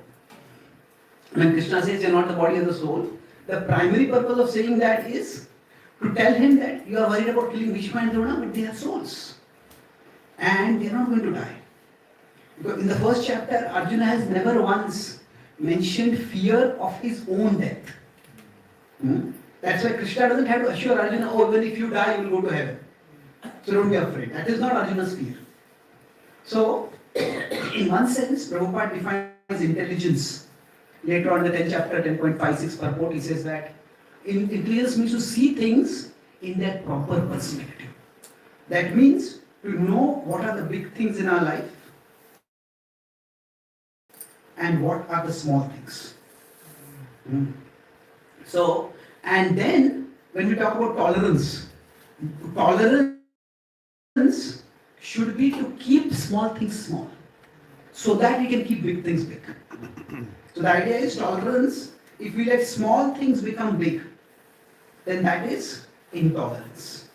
when Krishna says you are not the body and the soul, the primary purpose of saying that is to tell him that you are worried about killing Bhishma and Drona, but they are souls. And they are not going to die. Because in the first chapter, Arjuna has never once mentioned fear of his own death. That's why Krishna doesn't have to assure Arjuna, oh, even if you die, you will go to heaven. So don't be afraid. That is not Arjuna's fear. So, in one sense, Prabhupada defines intelligence. Later on in the 10th chapter, 10.56 purport, he says that intelligence means to see things in their proper perspective. That means to know what are the big things in our life and what are the small things. So, and then when we talk about tolerance should be to keep small things small so that we can keep big things big. So the idea is tolerance, if we let small things become big, then that is intolerance.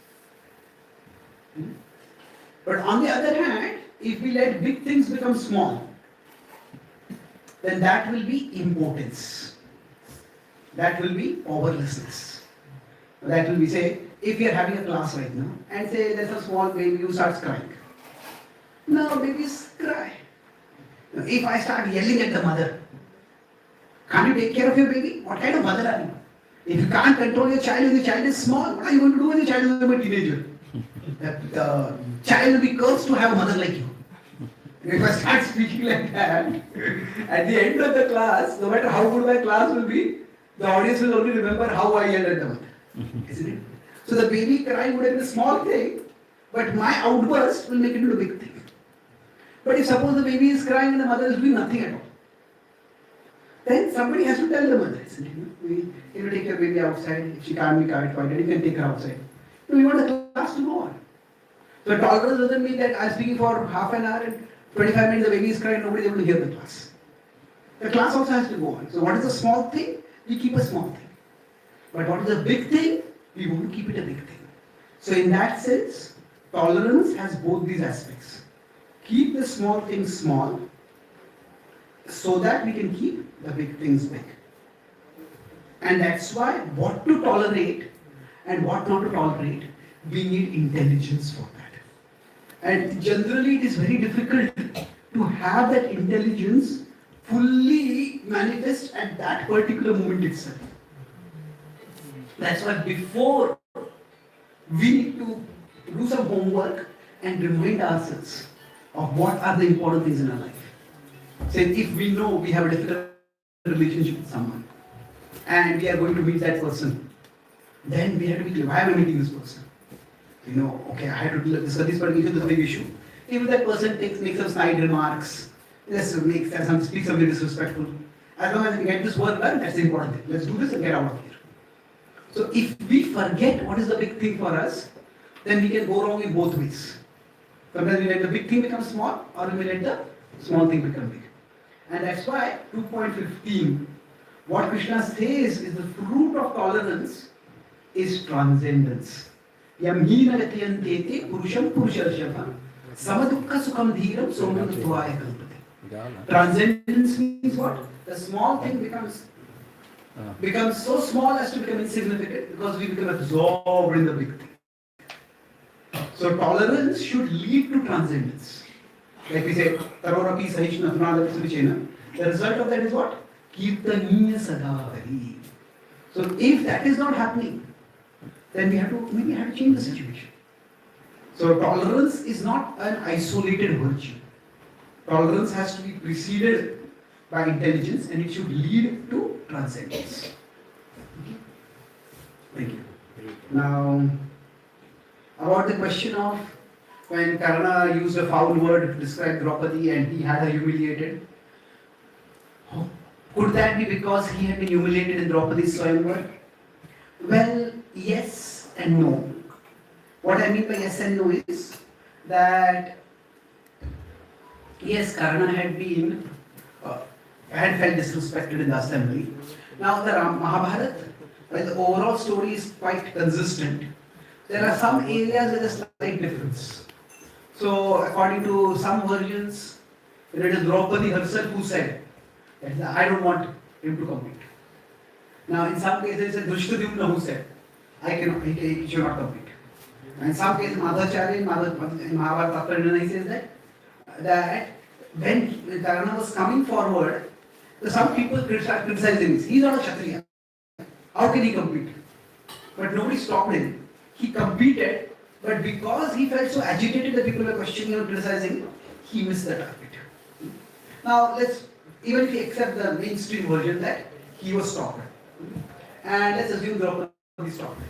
But on the other hand, if we let big things become small, then that will be impotence. That will be powerlessness. That will be, say, if we are having a class right now, and say there's a small baby who starts crying. Now babies cry. If I start yelling at the mother, can't you take care of your baby? What kind of mother are you? If you can't control your child, if the child is small, what are you going to do when the child is a teenager? The child will be cursed to have a mother like you. If I start speaking like that, at the end of the class, no matter how good my class will be, the audience will only remember how I yelled at the mother. Isn't it? So the baby crying would have been a small thing, but my outburst will make it into a big thing. But if suppose the baby is crying and the mother is doing nothing at all, then somebody has to tell the mother, isn't it? You take your baby outside, if she can't be quiet, you can take her outside. We want the class to go on. So tolerance doesn't mean that I'm speaking for half an hour and 25 minutes the baby is crying, nobody is able to hear the class. The class also has to go on. So what is a small thing? We keep a small thing. But what is a big thing? We want to keep it a big thing. So in that sense, tolerance has both these aspects. Keep the small things small so that we can keep the big things big. And that's why what to tolerate and what not to tolerate, we need intelligence for that. And generally it is very difficult to have that intelligence fully manifest at that particular moment itself. That's why before we need to do some homework and remind ourselves of what are the important things in our life. Say if we know we have a difficult relationship with someone and we are going to meet that person, then we have to be clear, why am I meeting this person? You know, okay, I had to discuss this particular issue, this big issue. If that person makes some snide remarks, speaks something disrespectful, as long as we get this work done, that's the important thing. Let's do this and get out of here. So if we forget what is the big thing for us, then we can go wrong in both ways. Sometimes we let the big thing become small, or we let the small thing become big. And that's why 2.15, what Krishna says is the fruit of tolerance is transcendence. Yamhina gatiyantete purusham purusharshava samadukha sukham dhiram somanattvaya kalpate. Transcendence means what? The small thing becomes so small as to become insignificant because we become absorbed in the big thing. So tolerance should lead to transcendence. Like we say, tarorapi sahishna thunadapi suvichena. The result of that is what? Kirtaniya sadavari. So if that is not happening, then we have to change the situation. So tolerance is not an isolated virtue. Tolerance has to be preceded by intelligence and it should lead to transcendence. Okay. Thank you. Now, about the question of when Karna used a foul word to describe Draupadi and he had her humiliated, could that be because he had been humiliated in Draupadi's Swayamvar? Well, yes and no. What I mean by yes and no is that yes, Karna had felt disrespected in the assembly. Now the Mahabharata, while the overall story is quite consistent, there are some areas with a slight difference. So according to some versions, it is Draupadi herself who said, I don't want him to compete. Now in some cases it's Drishtadyumna who said, he should not compete. And in some cases Madhacharya in Mahabharata Tatparnana says that when Karna was coming forward, some people started criticizing him. He's not a Kshatriya. How can he compete? But nobody stopped him. He competed, but because he felt so agitated that people were questioning and criticizing him, he missed the target. Now even if we accept the mainstream version that he was stopped, and let's assume Draupadi stopped.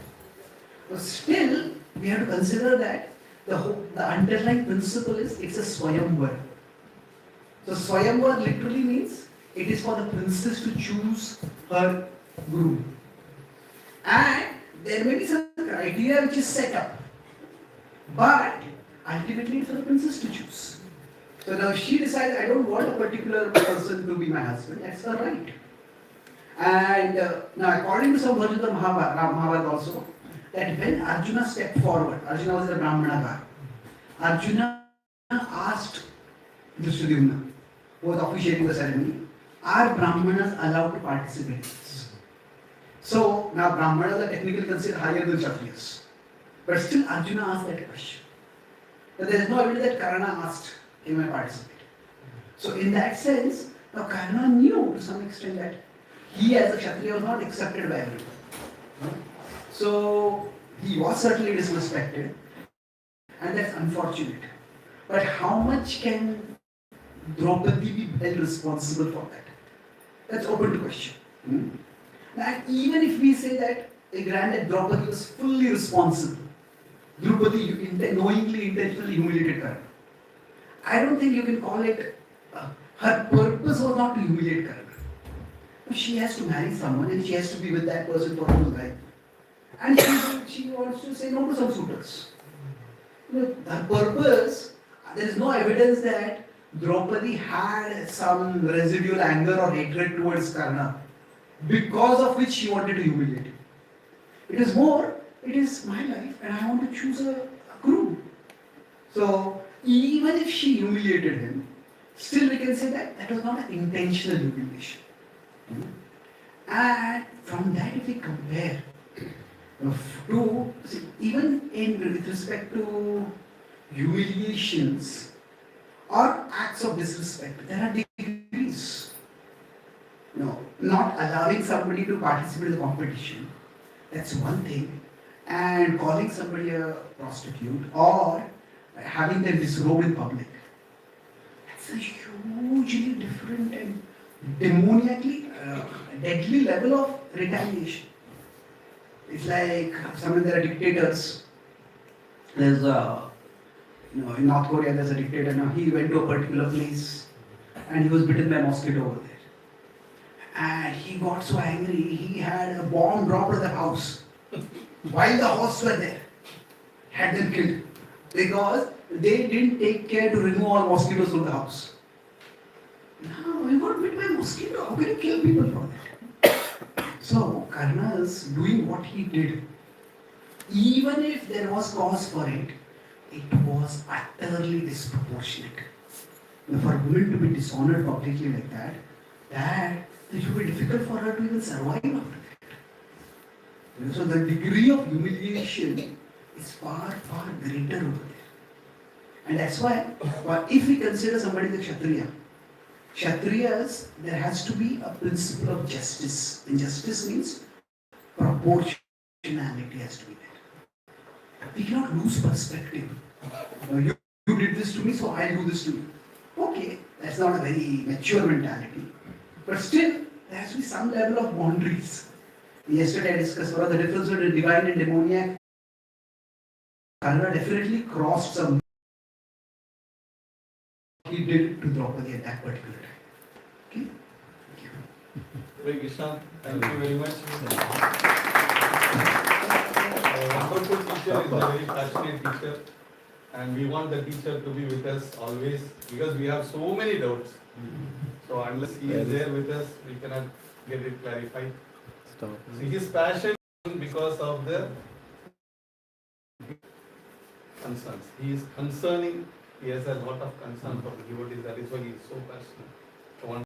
But still, we have to consider that the underlying principle is it's a Swayamvar. So Swayamvar literally means it is for the princess to choose her groom. And there may be some criteria which is set up. But ultimately it's for the princess to choose. So now she decides, I don't want a particular person to be my husband. That's her right. And now according to some versions of Mahabharata also, that when Arjuna stepped forward, Arjuna was a Brahmana guy. Arjuna asked Drishtadyumna, who was officiating the ceremony, are Brahmanas allowed to participate in this? So now Brahmanas are technically considered higher than Kshatriyas. But still Arjuna asked that question. But there is no evidence that Karna asked him to participate. So in that sense, now Karna knew to some extent that he as a Kshatriya was not accepted by everyone. So he was certainly disrespected, and that's unfortunate. But how much can Draupadi be held responsible for that? That's open to question. And even if we say that a granted Draupadi was fully responsible, Draupadi knowingly, intentionally humiliated Karna. I don't think you can call it, her purpose was not to humiliate Karna. She has to marry someone and she has to be with that person for whole life. And she wants to say no to some suitors. The purpose, there is no evidence that Draupadi had some residual anger or hatred towards Karna, because of which she wanted to humiliate him. It is more, it is my life and I want to choose a groom. So, even if she humiliated him, still we can say that that was not an intentional humiliation. And from that, if we compare to, even with respect to humiliations or acts of disrespect, there are degrees. Not allowing somebody to participate in the competition, that's one thing, and calling somebody a prostitute or having them disrobed in public, that's a hugely different and demoniacally deadly level of retaliation. It's like sometimes there are dictators. There's in North Korea there's a dictator. Now he went to a particular place and he was bitten by a mosquito over there. And he got so angry, he had a bomb dropped at the house while the hosts were there. Had them killed because they didn't take care to remove all mosquitoes from the house. Now you got bit by a mosquito. How can you kill people from that? So Karna's doing what he did, even if there was cause for it, it was utterly disproportionate. For a woman to be dishonored publicly like that, it would be difficult for her to even survive after that. So the degree of humiliation is far, far greater over there. And that's why, if we consider somebody like Kshatriya, Kshatriyas, there has to be a principle of justice. And justice means proportionality has to be there. We cannot lose perspective. You did this to me, so I'll do this to you. Okay, that's not a very mature mentality. But still, there has to be some level of boundaries. Yesterday I discussed what are the difference between divine and demoniac. Karna definitely crossed some. He did to Draupadi at that particular time. Okay? Thank you. Hare Krishna, thank you very much. Wonderful teacher is a very passionate teacher, and we want the teacher to be with us always because we have so many doubts. So unless he is there with us, we cannot get it clarified. See, his passion because of the concerns. He is concerning. He has a lot of concern for the devotees. That is why he is so passionate.